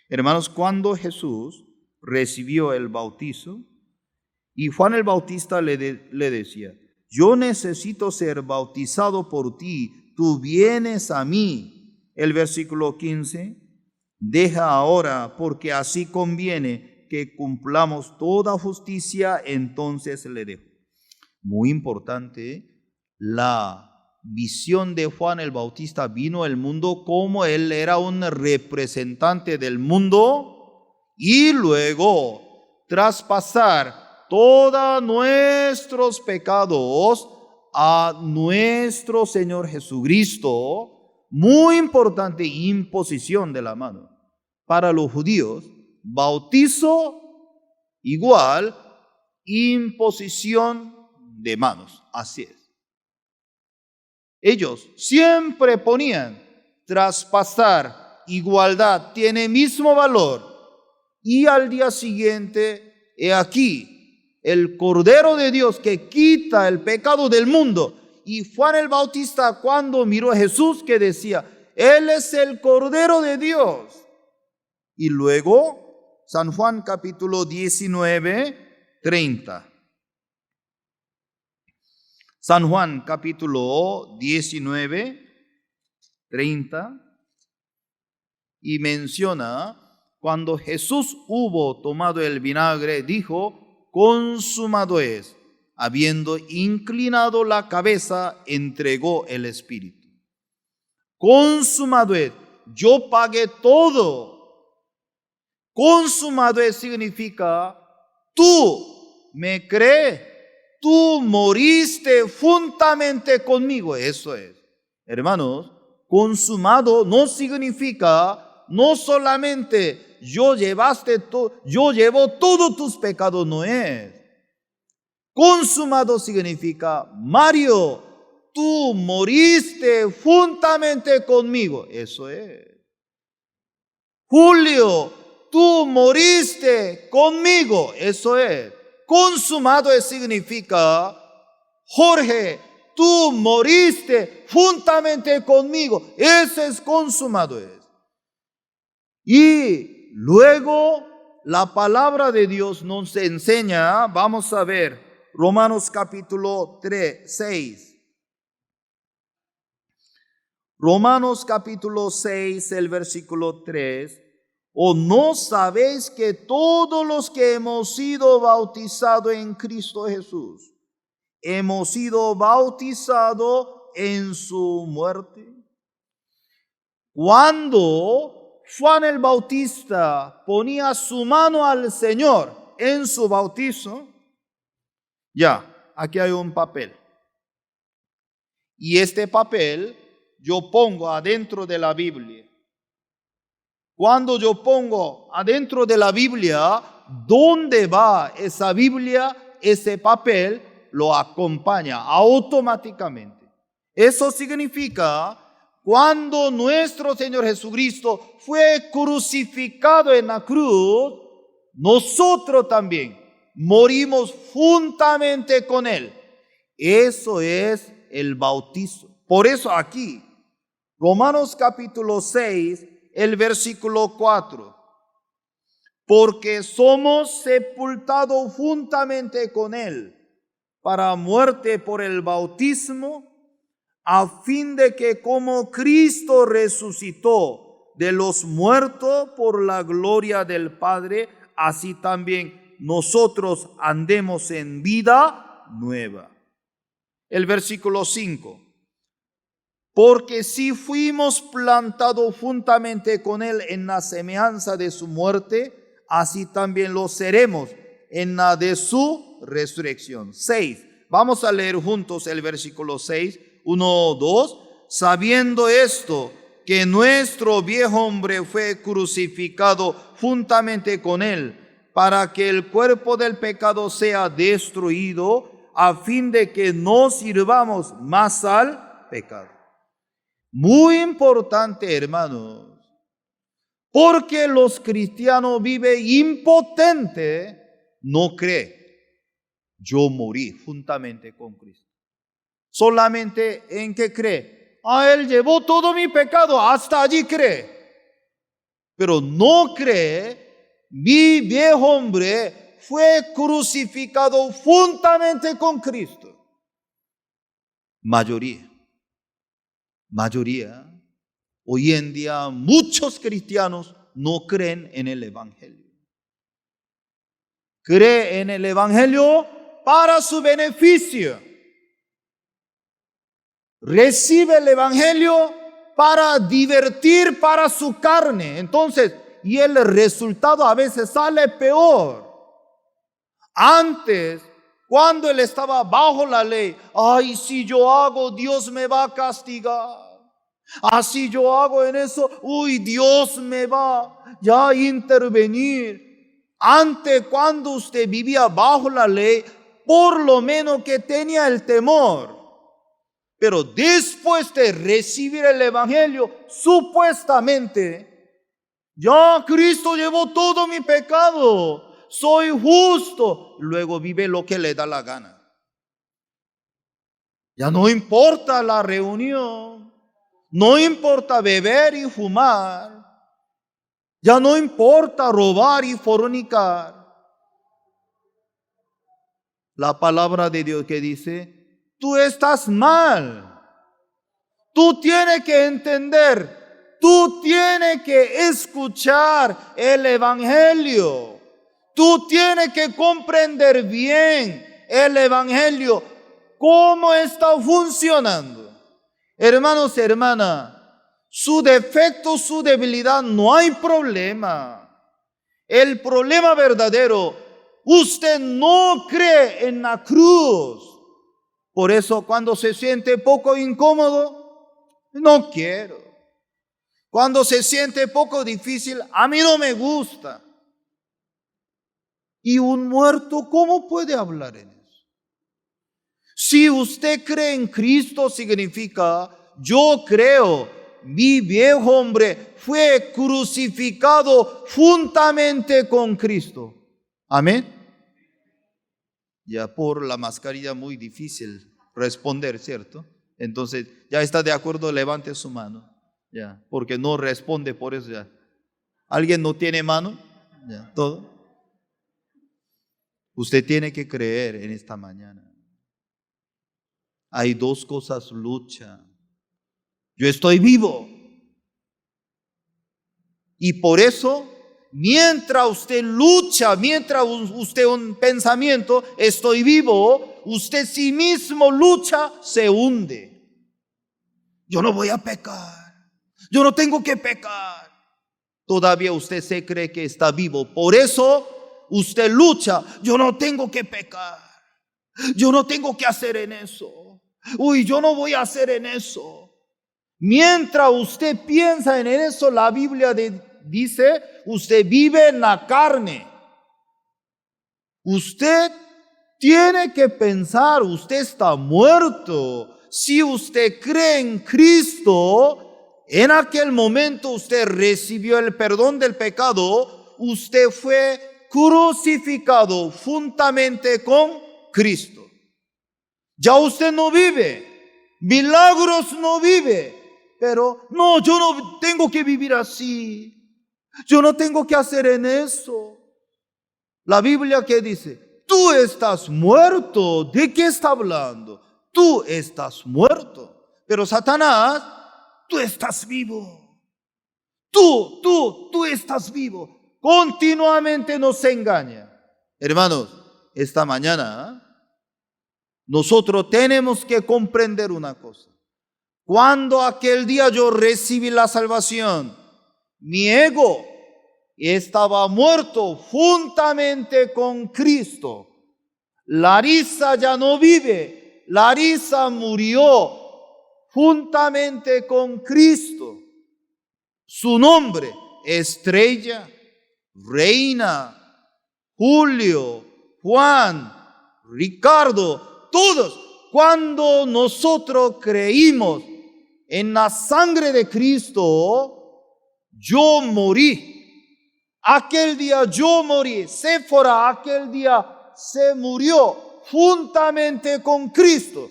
Hermanos, cuando Jesús recibió el bautizo, y Juan el Bautista le decía: Yo necesito ser bautizado por ti, tú vienes a mí. El versículo 15, deja ahora, porque así conviene que cumplamos toda justicia. Entonces le dejó. Muy importante, la visión de Juan el Bautista vino al mundo como él era un representante del mundo, y luego traspasar todos nuestros pecados a nuestro Señor Jesucristo. Muy importante, imposición de la mano. Para los judíos, bautizo igual imposición de manos. Así es. Ellos siempre ponían traspasar, igualdad, tiene mismo valor. Y al día siguiente, he aquí el Cordero de Dios que quita el pecado del mundo. Y Juan el Bautista, cuando miró a Jesús, que decía: Él es el Cordero de Dios. Y luego San Juan capítulo 19, 30. San Juan capítulo 19, 30. Y menciona: cuando Jesús hubo tomado el vinagre, dijo: consumado es. Habiendo inclinado la cabeza, entregó el Espíritu. Consumado es. Yo pagué todo. Consumado es significa: tú me crees, tú moriste juntamente conmigo. Eso es. Hermanos, consumado no significa no solamente yo llevo todos tus pecados, no es. Consumado significa, Mario, tú moriste juntamente conmigo. Eso es. Julio, tú moriste conmigo. Eso es. Consumado significa, Jorge, tú moriste juntamente conmigo. Ese es consumado. Y luego la palabra de Dios nos enseña, vamos a ver, Romanos capítulo 6. Romanos capítulo 6, el versículo 3. ¿O no sabéis que todos los que hemos sido bautizados en Cristo Jesús, hemos sido bautizados en su muerte? Cuando Juan el Bautista ponía su mano al Señor en su bautizo, ya, aquí hay un papel. Y este papel yo pongo adentro de la Biblia. Cuando yo pongo adentro de la Biblia, ¿dónde va esa Biblia? Ese papel lo acompaña automáticamente. Eso significa, cuando nuestro Señor Jesucristo fue crucificado en la cruz, nosotros también morimos juntamente con Él. Eso es el bautizo. Por eso aquí, Romanos capítulo 6, el versículo 4. Porque somos sepultados juntamente con Él para muerte por el bautismo, a fin de que como Cristo resucitó de los muertos por la gloria del Padre, así también nosotros andemos en vida nueva. El versículo 5. Porque si fuimos plantados juntamente con Él en la semejanza de su muerte, así también lo seremos en la de su resurrección. 6. Vamos a leer juntos el versículo 6. 1, 2. Sabiendo esto, que nuestro viejo hombre fue crucificado juntamente con Él, para que el cuerpo del pecado sea destruido, a fin de que no sirvamos más al pecado. Muy importante, hermanos, porque los cristianos viven impotentes, no creen. Yo morí juntamente con Cristo. Solamente en que cree. Él llevó todo mi pecado, hasta allí cree. Pero no cree, mi viejo hombre fue crucificado juntamente con Cristo. Mayoría, hoy en día muchos cristianos no creen en el Evangelio. Cree en el Evangelio para su beneficio. Recibe el Evangelio para divertir para su carne. Entonces, y el resultado a veces sale peor. Antes, cuando él estaba bajo la ley, si yo hago, Dios me va a castigar. Si yo hago en eso, Dios me va ya a intervenir. Antes, cuando usted vivía bajo la ley, por lo menos que tenía el temor. Pero después de recibir el Evangelio, supuestamente, ya Cristo llevó todo mi pecado, soy justo, luego vive lo que le da la gana. Ya no importa la reunión, no importa beber y fumar, ya no importa robar y fornicar. La palabra de Dios que dice, tú estás mal. Tú tienes que entender, tú tienes que escuchar el Evangelio. Tú tienes que comprender bien el Evangelio, cómo está funcionando. Hermanos y hermanas, su defecto, su debilidad, no hay problema. El problema verdadero, usted no cree en la cruz. Por eso cuando se siente poco incómodo, no quiero. Cuando se siente poco difícil, a mí no me gusta. Y un muerto, ¿cómo puede hablar en eso? Si usted cree en Cristo, significa, yo creo, mi viejo hombre fue crucificado juntamente con Cristo. Amén. Ya por la mascarilla muy difícil responder, ¿cierto? Entonces, ya está de acuerdo, levante su mano. Ya, porque no responde por eso ya. ¿Alguien no tiene mano? Ya, todo. Usted tiene que creer en esta mañana. Hay dos cosas, lucha. Yo estoy vivo. Y por eso, mientras usted lucha, mientras usted un pensamiento, estoy vivo, usted sí mismo lucha, se hunde. Yo no voy a pecar. Yo no tengo que pecar. Todavía usted se cree que está vivo. Por eso usted lucha. Yo no tengo que pecar. Yo no tengo que hacer en eso. Uy, yo no voy a hacer en eso. Mientras usted piensa en eso, la Biblia dice, usted vive en la carne. Usted tiene que pensar, usted está muerto. Si usted cree en Cristo, en aquel momento usted recibió el perdón del pecado, usted fue crucificado juntamente con Cristo. Ya usted no vive, milagros no vive, pero no, yo no tengo que vivir así, yo no tengo que hacer en eso. La Biblia que dice, tú estás muerto, ¿de qué está hablando? Tú estás muerto, pero Satanás, tú estás vivo. Tú estás vivo. Continuamente nos engaña. Hermanos, esta mañana nosotros tenemos que comprender una cosa. Cuando aquel día yo recibí la salvación, mi ego estaba muerto juntamente con Cristo. Larisa ya no vive. Larisa murió juntamente con Cristo. Su nombre, Estrella, Reina, Julio, Juan, Ricardo, todos. Cuando nosotros creímos en la sangre de Cristo, yo morí. Aquel día yo morí. Séfora aquel día se murió juntamente con Cristo.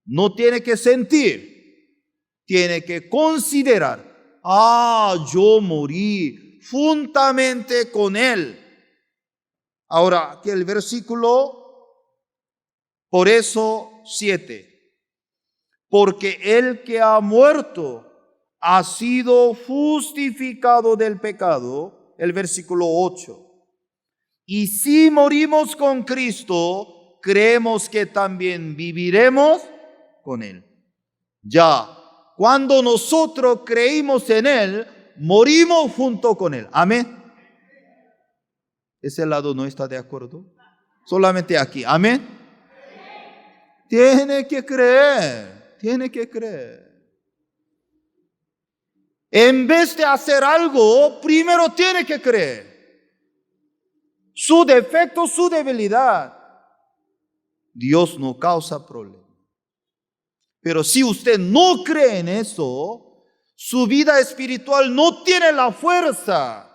No tiene que sentir, tiene que considerar. Yo morí juntamente con Él. Ahora, aquí el versículo, por eso 7. Porque el que ha muerto ha sido justificado del pecado. El versículo 8. Y si morimos con Cristo, creemos que también viviremos con Él. Ya, cuando nosotros creímos en Él, morimos junto con Él. Amén. Ese lado no está de acuerdo. Solamente aquí. Amén. Tiene que creer. Tiene que creer. En vez de hacer algo, primero tiene que creer. Su defecto, su debilidad. Dios no causa problema. Pero si usted no cree en eso, su vida espiritual no tiene la fuerza.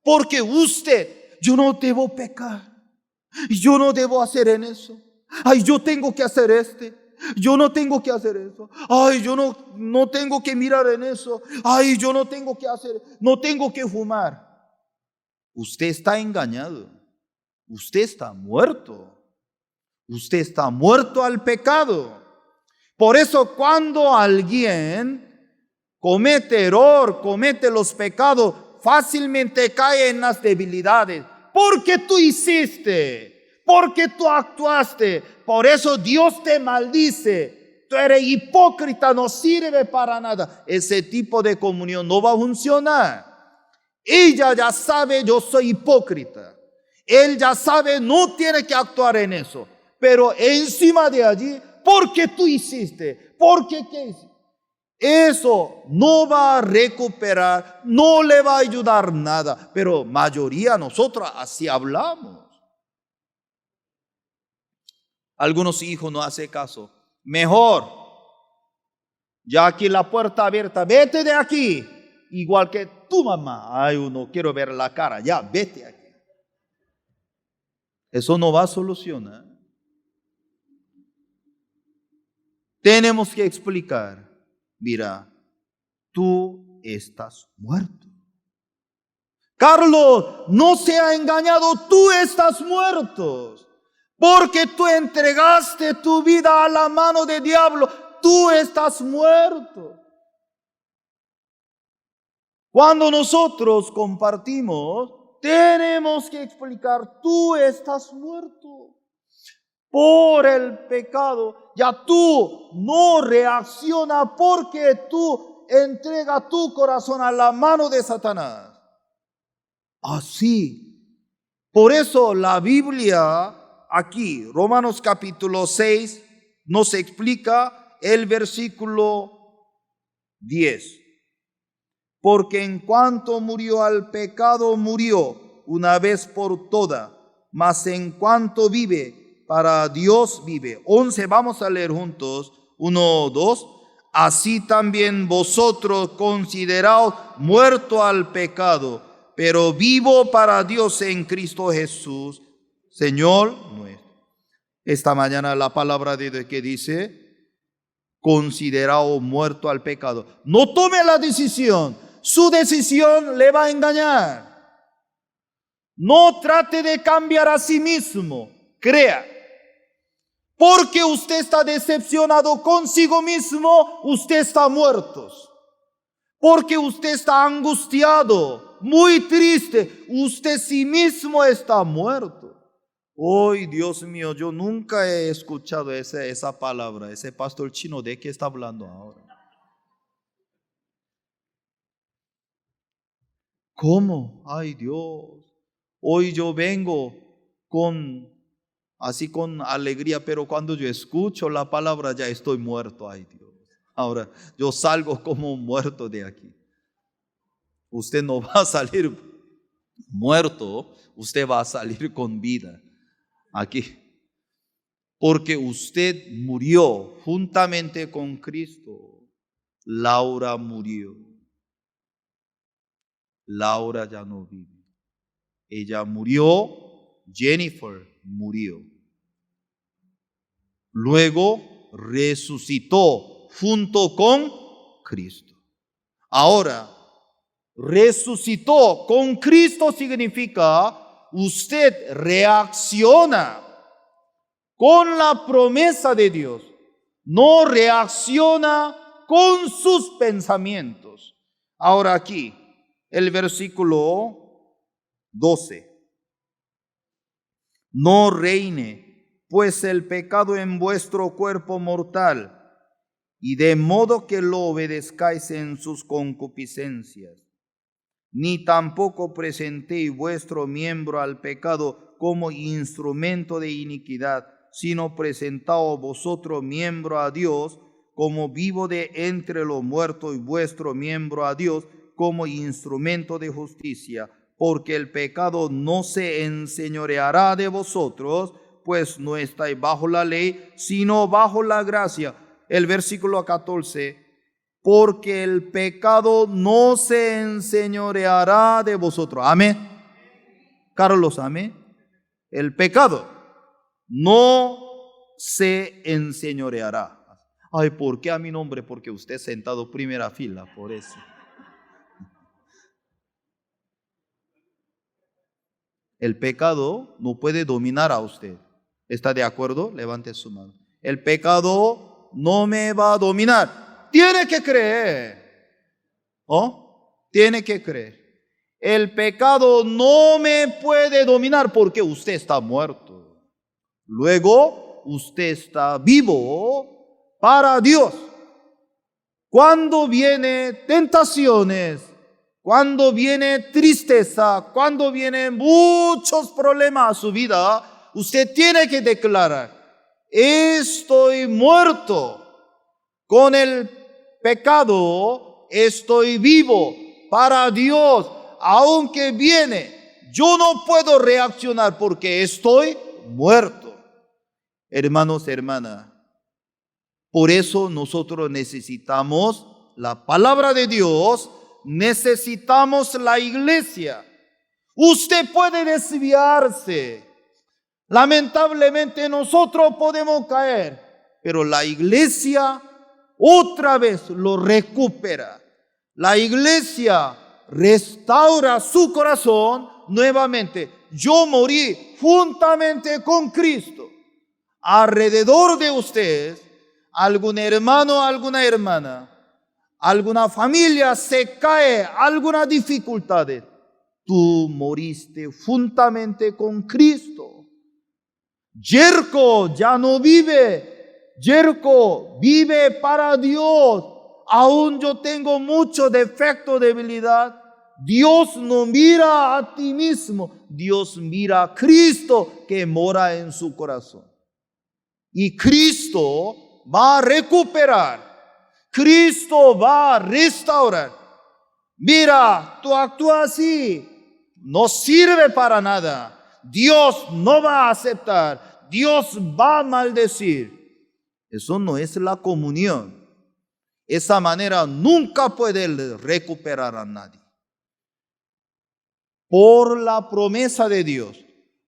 Porque usted, yo no debo pecar. Yo no debo hacer en eso. Yo tengo que hacer yo no tengo que hacer eso. Yo no tengo que mirar en eso. Yo no tengo que hacer, no tengo que fumar. Usted está engañado. Usted está muerto. Usted está muerto al pecado. Por eso cuando alguien comete error, comete los pecados, fácilmente cae en las debilidades. Porque tú hiciste, porque tú actuaste. Por eso Dios te maldice. Tú eres hipócrita, no sirve para nada. Ese tipo de comunión no va a funcionar. Ella ya sabe, yo soy hipócrita. Él ya sabe, no tiene que actuar en eso. Pero encima de allí, porque tú hiciste, porque qué hiciste. Eso no va a recuperar, no le va a ayudar nada. Pero mayoría nosotros así hablamos. Algunos hijos no hacen caso. Mejor, ya aquí la puerta abierta, vete de aquí. Igual que tu mamá. Ay, no quiero ver la cara, ya, vete aquí. Eso no va a solucionar. Tenemos que explicar, mira, tú estás muerto. Carlos, no se ha engañado, tú estás muerto. Porque tú entregaste tu vida a la mano del diablo, tú estás muerto. Cuando nosotros compartimos, tenemos que explicar, tú estás muerto por el pecado. Ya tú no reaccionas porque tú entregas tu corazón a la mano de Satanás. Así. Por eso la Biblia aquí, Romanos capítulo 6, nos explica el versículo 10. Porque en cuanto murió al pecado, murió una vez por todas, mas en cuanto vive, para Dios vive. 11, vamos a leer juntos, 1, 2. Así también vosotros consideraos muerto al pecado, pero vivo para Dios en Cristo Jesús, Señor nuestro. Esta mañana la palabra de Dios que dice, consideraos muerto al pecado. No tome la decisión. Su decisión le va a engañar. No trate de cambiar a sí mismo. Crea. Porque usted está decepcionado consigo mismo, usted está muerto. Porque usted está angustiado, muy triste, usted sí mismo está muerto. Hoy, Dios mío, yo nunca he escuchado esa palabra. Ese pastor chino, ¿de qué está hablando ahora? ¿Cómo? Ay, Dios. Hoy yo vengo con alegría, pero cuando yo escucho la palabra ya estoy muerto. Ay, Dios. Ahora yo salgo como muerto de aquí. Usted no va a salir muerto, usted va a salir con vida aquí. Porque usted murió juntamente con Cristo. Laura murió. Laura ya no vive. Ella murió, Jennifer murió. Luego resucitó junto con Cristo. Ahora, resucitó con Cristo significa usted reacciona con la promesa de Dios. No reacciona con sus pensamientos. Ahora aquí, el versículo 12. No reine, pues el pecado en vuestro cuerpo mortal, y de modo que lo obedezcáis en sus concupiscencias. Ni tampoco presentéis vuestro miembro al pecado como instrumento de iniquidad, sino presentaos vosotros miembro a Dios como vivo de entre los muertos y vuestro miembro a Dios como instrumento de justicia, porque el pecado no se enseñoreará de vosotros, pues no estáis bajo la ley, sino bajo la gracia. El versículo 14, porque el pecado no se enseñoreará de vosotros. Amén. Carlos, amén. El pecado no se enseñoreará. Ay, ¿por qué a mi nombre? Porque usted es sentado primera fila, por eso. El pecado no puede dominar a usted. ¿Está de acuerdo? Levante su mano. El pecado no me va a dominar. Tiene que creer. ¿Oh? Tiene que creer. El pecado no me puede dominar porque usted está muerto. Luego, usted está vivo para Dios. Cuando viene tentaciones, cuando viene tristeza, cuando vienen muchos problemas a su vida, usted tiene que declarar, estoy muerto con el pecado, estoy vivo para Dios. Aunque viene, yo no puedo reaccionar porque estoy muerto. Hermanos, hermanas, por eso nosotros necesitamos la palabra de Dios, necesitamos la iglesia. Usted puede desviarse. Lamentablemente nosotros podemos caer, pero la iglesia otra vez lo recupera. La iglesia restaura su corazón nuevamente. Yo morí juntamente con Cristo. Alrededor de ustedes, algún hermano, alguna hermana, alguna familia se cae, alguna dificultad. Tú moriste juntamente con Cristo. Jericó ya no vive. Jericó vive para Dios. Aún yo tengo mucho defecto, debilidad. Dios no mira a ti mismo. Dios mira a Cristo que mora en su corazón. Y Cristo va a recuperar. Cristo va a restaurar. Mira, tú actúas así. No sirve para nada. Dios no va a aceptar. Dios va a maldecir. Eso no es la comunión. Esa manera nunca puede recuperar a nadie. Por la promesa de Dios,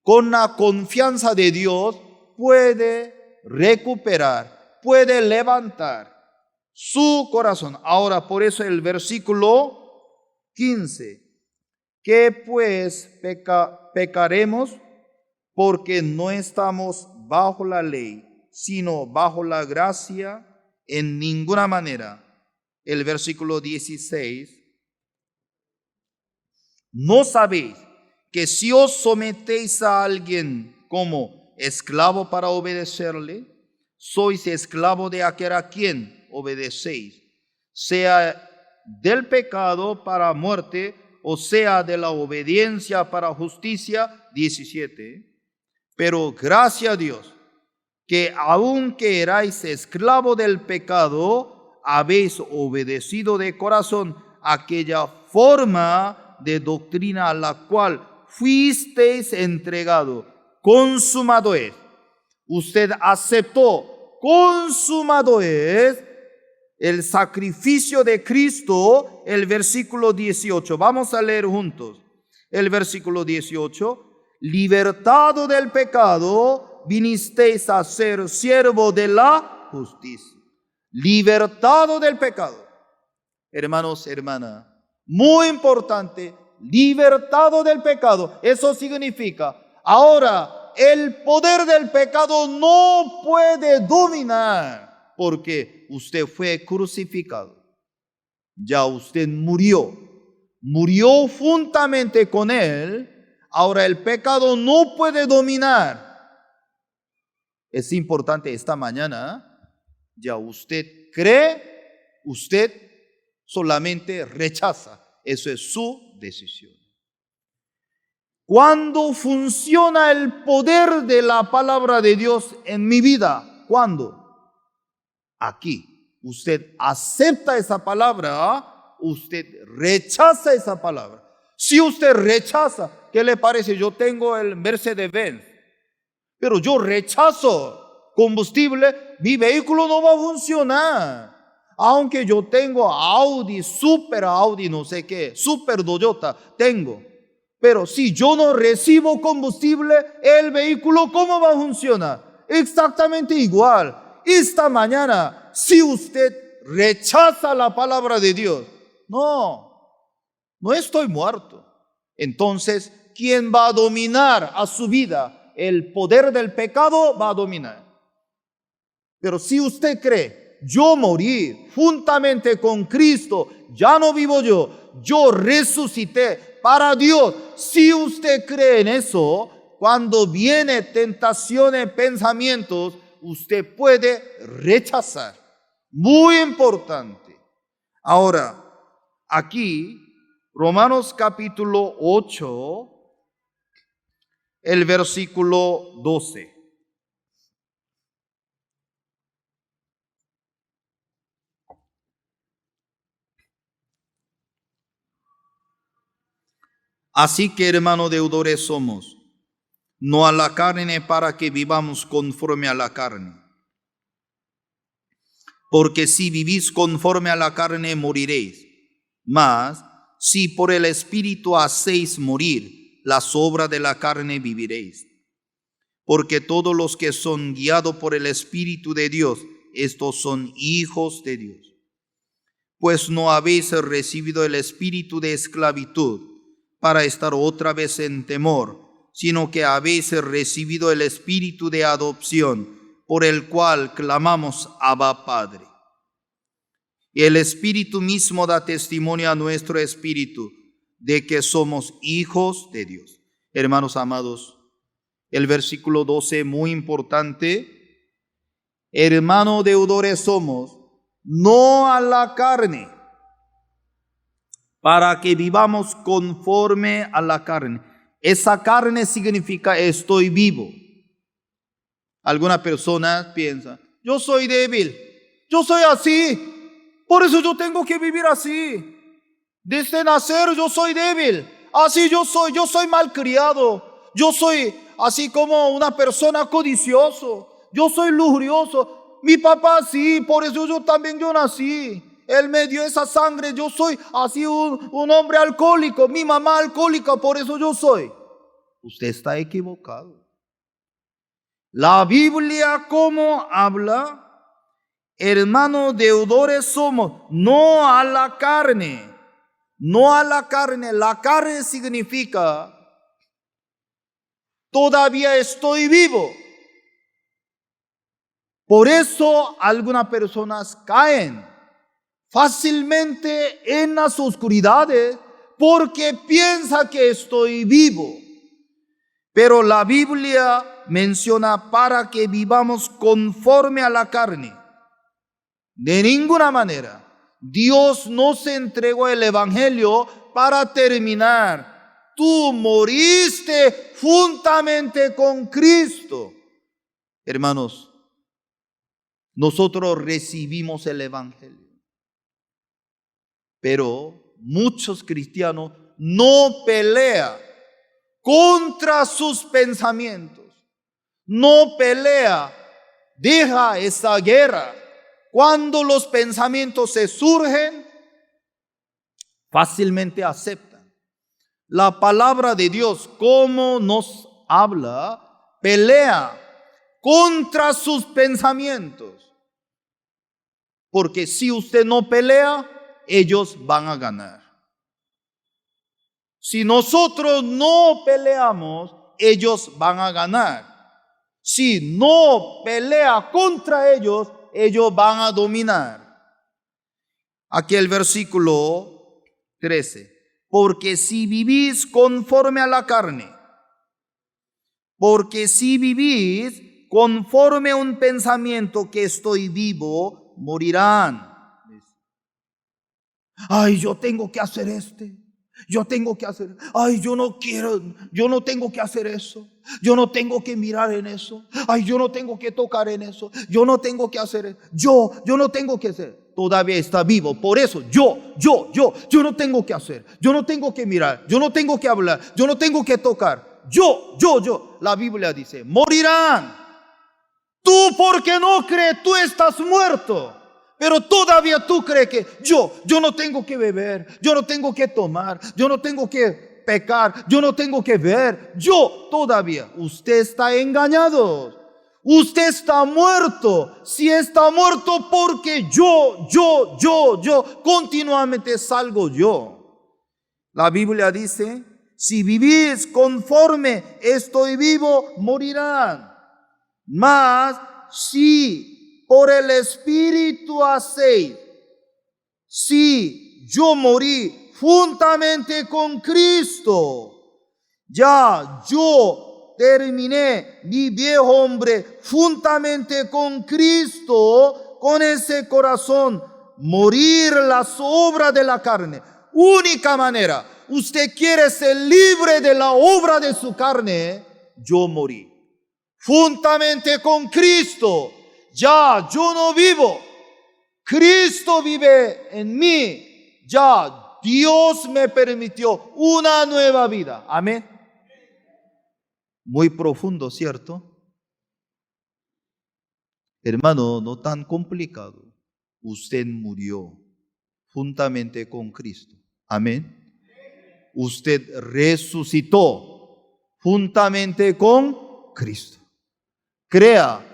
con la confianza de Dios, puede recuperar, puede levantar su corazón. Ahora, por eso el versículo 15. ¿Qué pues pecaremos? Porque no estamos bajo la ley, sino bajo la gracia en ninguna manera. El versículo 16. ¿No sabéis que si os sometéis a alguien como esclavo para obedecerle, sois esclavo de aquel a quien obedecéis, sea del pecado para muerte, o sea de la obediencia para justicia? 17. Pero gracias a Dios, que aunque erais esclavo del pecado, habéis obedecido de corazón aquella forma de doctrina a la cual fuisteis entregado. Consumado es. Usted aceptó, consumado es el sacrificio de Cristo. El versículo 18. Vamos a leer juntos. El versículo 18. Libertado del pecado, vinisteis a ser siervo de la justicia. Libertado del pecado. Hermanos, hermanas, muy importante, libertado del pecado. Eso significa, ahora el poder del pecado no puede dominar, porque usted fue crucificado. Ya usted murió juntamente con él. Ahora el pecado no puede dominar. Es importante esta mañana, ya usted cree, usted solamente rechaza. Eso es su decisión. ¿Cuándo funciona el poder de la palabra de Dios en mi vida? ¿Cuándo? Aquí. Usted acepta esa palabra, usted rechaza esa palabra. Si usted rechaza, ¿qué le parece? Yo tengo el Mercedes-Benz, pero yo rechazo combustible, mi vehículo no va a funcionar. Aunque yo tengo Audi, Super Audi, no sé qué, Super Toyota, tengo. Pero si yo no recibo combustible, el vehículo, ¿cómo va a funcionar? Exactamente igual. Esta mañana, si usted rechaza la palabra de Dios, no estoy muerto. Entonces, ¿quién va a dominar a su vida? El poder del pecado va a dominar. Pero si usted cree, yo morí juntamente con Cristo, ya no vivo yo resucité para Dios. Si usted cree en eso, cuando viene tentaciones, pensamientos, usted puede rechazar. Muy importante. Ahora, aquí, Romanos capítulo 8, el versículo 12. Así que, hermanos deudores somos, no a la carne para que vivamos conforme a la carne. Porque si vivís conforme a la carne, moriréis. Mas, si por el Espíritu hacéis morir las obras de la carne, viviréis. Porque todos los que son guiados por el Espíritu de Dios, estos son hijos de Dios. Pues no habéis recibido el espíritu de esclavitud para estar otra vez en temor, sino que habéis recibido el espíritu de adopción, por el cual clamamos Abba Padre. Y el Espíritu mismo da testimonio a nuestro espíritu de que somos hijos de Dios. Hermanos amados, el versículo 12, muy importante. Hermanos deudores somos, no a la carne, para que vivamos conforme a la carne. Esa carne significa estoy vivo. Algunas personas piensan, yo soy débil, yo soy así, por eso yo tengo que vivir así. Desde nacer yo soy débil, así yo soy malcriado, yo soy así como una persona codicioso. Yo soy lujurioso, mi papá sí, por eso yo también nací. Él me dio esa sangre, yo soy así un hombre alcohólico, mi mamá alcohólica, por eso yo soy. Usted está equivocado. La Biblia, ¿cómo habla? Hermanos deudores somos, no a la carne, no a la carne. La carne significa, todavía estoy vivo. Por eso algunas personas caen fácilmente en las oscuridades porque piensan que estoy vivo. Pero la Biblia menciona para que vivamos conforme a la carne. De ninguna manera. Dios nos entregó el Evangelio para terminar. Tú moriste juntamente con Cristo. Hermanos, nosotros recibimos el Evangelio, pero muchos cristianos no pelean contra sus pensamientos, no pelea, deja esa guerra. Cuando los pensamientos se surgen, fácilmente aceptan. La palabra de Dios, como nos habla, pelea contra sus pensamientos. Porque si usted no pelea, ellos van a ganar. Si nosotros no peleamos, ellos van a ganar. Si no pelea contra ellos, ellos van a dominar. Aquí el versículo 13. Porque si vivís conforme a la carne, porque si vivís conforme a un pensamiento que estoy vivo, morirán. Ay, yo tengo que hacer yo tengo que hacer, ay, yo no quiero, yo no tengo que hacer eso, yo no tengo que mirar en eso, ay, yo no tengo que tocar en eso, yo no tengo que hacer eso, yo no tengo que hacer. Todavía está vivo, por eso yo no tengo que hacer, yo no tengo que mirar, yo no tengo que hablar, yo no tengo que tocar, yo. La Biblia dice, morirán. Tú porque no crees, tú estás muerto. Pero todavía tú crees que yo no tengo que beber, yo no tengo que tomar, yo no tengo que pecar, yo no tengo que ver. Yo todavía, usted está engañado. Usted está muerto. Si está muerto porque yo, continuamente salgo yo. La Biblia dice, si vivís conforme estoy vivo, morirán. Mas si por el Espíritu hacéis, si yo morí juntamente con Cristo, ya yo terminé mi viejo hombre juntamente con Cristo, con ese corazón, morir las obras de la carne. Única manera, usted quiere ser libre de la obra de su carne, yo morí. Juntamente con Cristo, ya yo no vivo, Cristo vive en mí, ya Dios me permitió una nueva vida. Amén. Muy profundo, ¿cierto? Hermano, no tan complicado. Usted murió juntamente con Cristo. Amén. Usted resucitó juntamente con Cristo. Crea,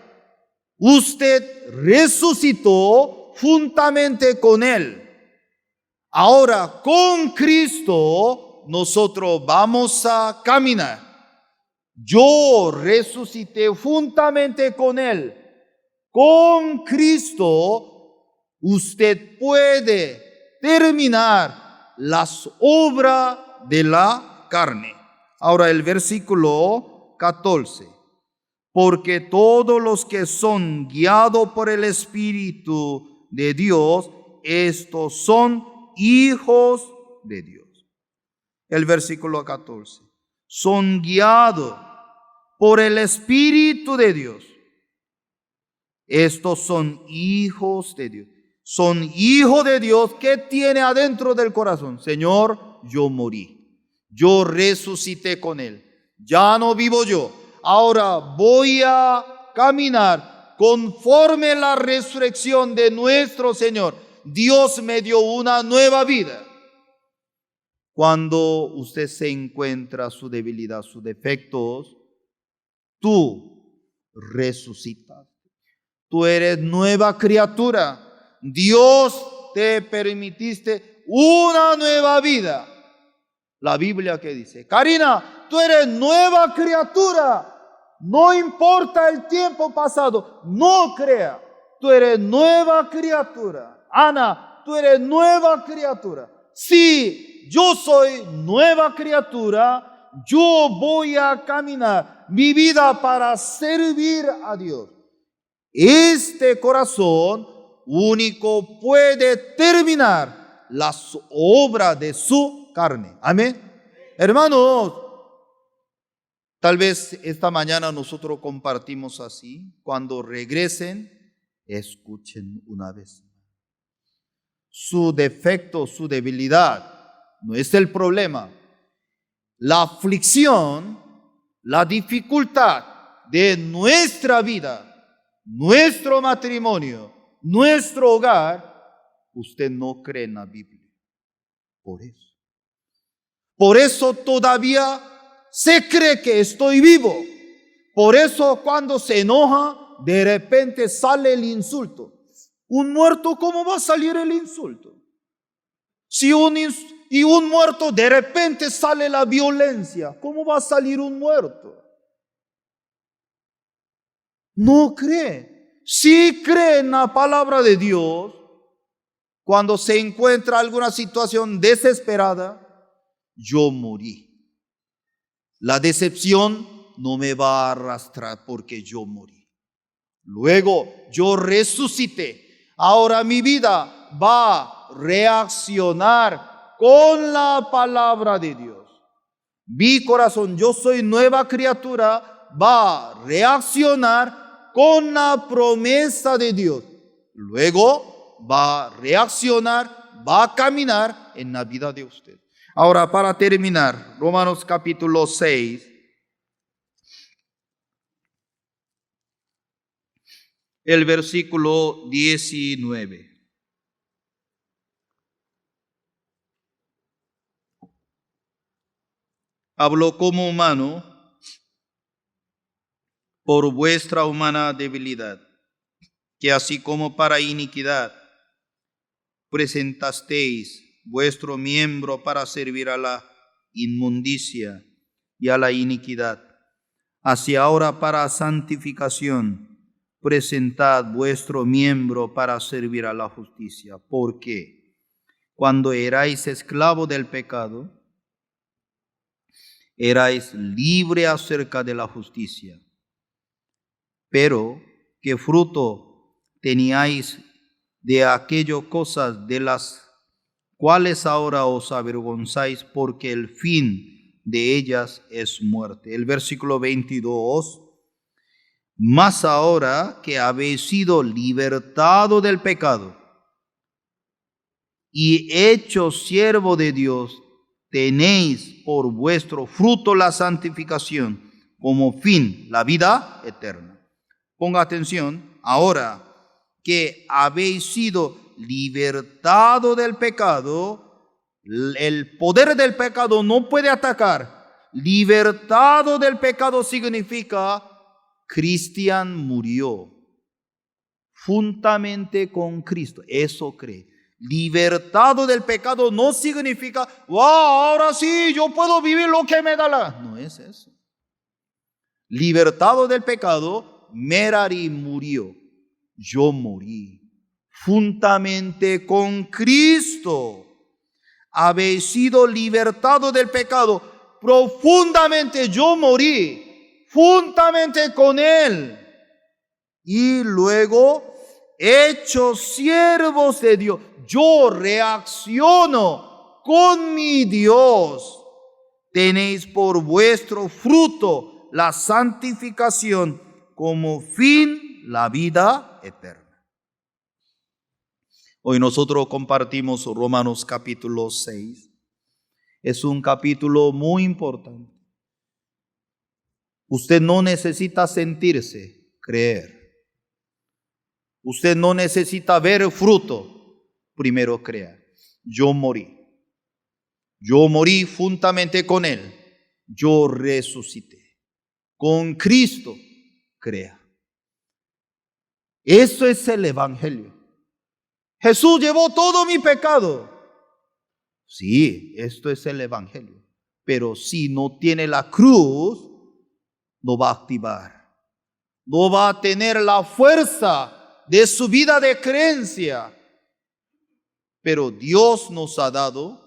usted resucitó juntamente con Él. Ahora con Cristo nosotros vamos a caminar. Yo resucité juntamente con Él. Con Cristo usted puede terminar las obras de la carne. Ahora el versículo 14. Porque todos los que son guiados por el Espíritu de Dios, estos son hijos de Dios. El versículo 14. Son guiados por el Espíritu de Dios. Estos son hijos de Dios. Son hijos de Dios que tiene adentro del corazón. Señor, yo morí. Yo resucité con Él. Ya no vivo yo. Ahora voy a caminar conforme la resurrección de nuestro Señor. Dios me dio una nueva vida. Cuando usted se encuentra su debilidad, sus defectos, tú resucitas. Tú eres nueva criatura. Dios te permitiste una nueva vida. La Biblia que dice, Karina, tú eres nueva criatura. No importa el tiempo pasado, no crea. Tú eres nueva criatura. Ana, tú eres nueva criatura. Sí, yo soy nueva criatura. Yo voy a caminar mi vida para servir a Dios. Este corazón único puede terminar las obras de su carne. Amén. Hermanos, tal vez esta mañana nosotros compartimos así. Cuando regresen, escuchen una vez. Su defecto, su debilidad no es el problema. La aflicción, la dificultad de nuestra vida, nuestro matrimonio, nuestro hogar, usted no cree en la Biblia. Por eso todavía se cree que estoy vivo. Por eso cuando se enoja, de repente sale el insulto. Un muerto, ¿cómo va a salir el insulto? Si un muerto, de repente sale la violencia, ¿cómo va a salir un muerto? No cree. Sí cree en la palabra de Dios. Cuando se encuentra alguna situación desesperada, yo morí. La decepción no me va a arrastrar porque yo morí. Luego yo resucité. Ahora mi vida va a reaccionar con la palabra de Dios. Mi corazón, yo soy nueva criatura, va a reaccionar con la promesa de Dios. Luego va a reaccionar, va a caminar en la vida de usted. Ahora, para terminar, Romanos capítulo 6. El versículo 19. Habló como humano por vuestra humana debilidad, que así como para iniquidad presentasteis vuestro miembro para servir a la inmundicia y a la iniquidad, así ahora para santificación presentad vuestro miembro para servir a la justicia. Porque cuando erais esclavo del pecado, erais libre acerca de la justicia. Pero ¿qué fruto teníais de aquellas cosas de las cuales ahora os avergonzáis? Porque el fin de ellas es muerte. El versículo 22. Mas ahora que habéis sido libertados del pecado y hechos siervo de Dios, tenéis por vuestro fruto la santificación, como fin la vida eterna. Ponga atención, ahora que habéis sido libertados del pecado, el poder del pecado no puede atacar. Libertado del pecado significa Cristian murió juntamente con Cristo. Eso cree. Libertado del pecado no significa, wow, ahora sí, yo puedo vivir lo que me da la gana. No es eso. Libertado del pecado, Merari murió. Yo morí juntamente con Cristo. Habéis sido libertado del pecado. Profundamente yo morí juntamente con Él. Y luego, hechos siervos de Dios, yo reacciono con mi Dios. Tenéis por vuestro fruto la santificación, como fin la vida eterna. Hoy nosotros compartimos Romanos capítulo 6. Es un capítulo muy importante. Usted no necesita sentirse, creer. Usted no necesita ver fruto, primero creer. Yo morí. Yo morí juntamente con Él. Yo resucité. Con Cristo, crea. Eso es el Evangelio. Jesús llevó todo mi pecado. Sí, esto es el Evangelio. Pero si no tiene la cruz, no va a activar. No va a tener la fuerza de su vida de creencia. Pero Dios nos ha dado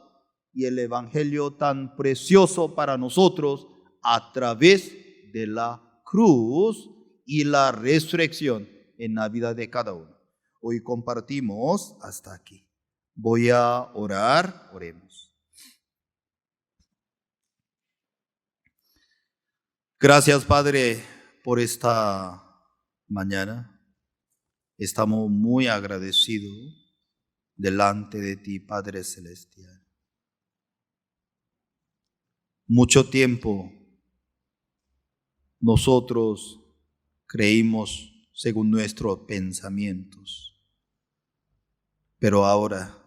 y el Evangelio tan precioso para nosotros a través de la cruz y la resurrección en la vida de cada uno. Hoy compartimos hasta aquí. Voy a orar, oremos. Gracias, Padre, por esta mañana. Estamos muy agradecidos delante de ti, Padre Celestial. Mucho tiempo nosotros creímos según nuestros pensamientos, pero ahora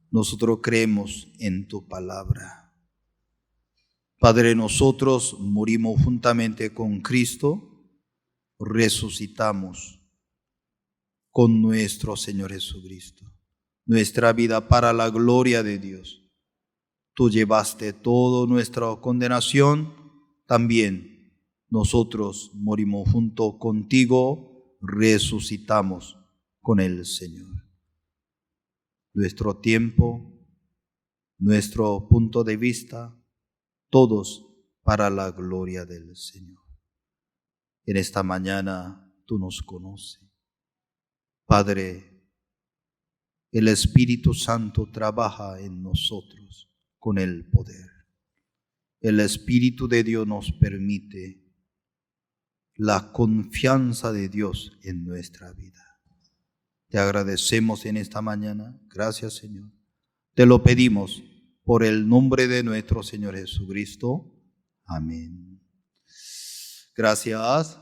nosotros creemos en tu palabra. Padre, nosotros morimos juntamente con Cristo, resucitamos con nuestro Señor Jesucristo. Nuestra vida para la gloria de Dios. Tú llevaste toda nuestra condenación, también nosotros morimos junto contigo, resucitamos con el Señor. Nuestro tiempo, nuestro punto de vista, todos para la gloria del Señor. En esta mañana tú nos conoces. Padre, el Espíritu Santo trabaja en nosotros con el poder. El Espíritu de Dios nos permite la confianza de Dios en nuestra vida. Te agradecemos en esta mañana. Gracias, Señor. Te lo pedimos por el nombre de nuestro Señor Jesucristo. Amén. Gracias.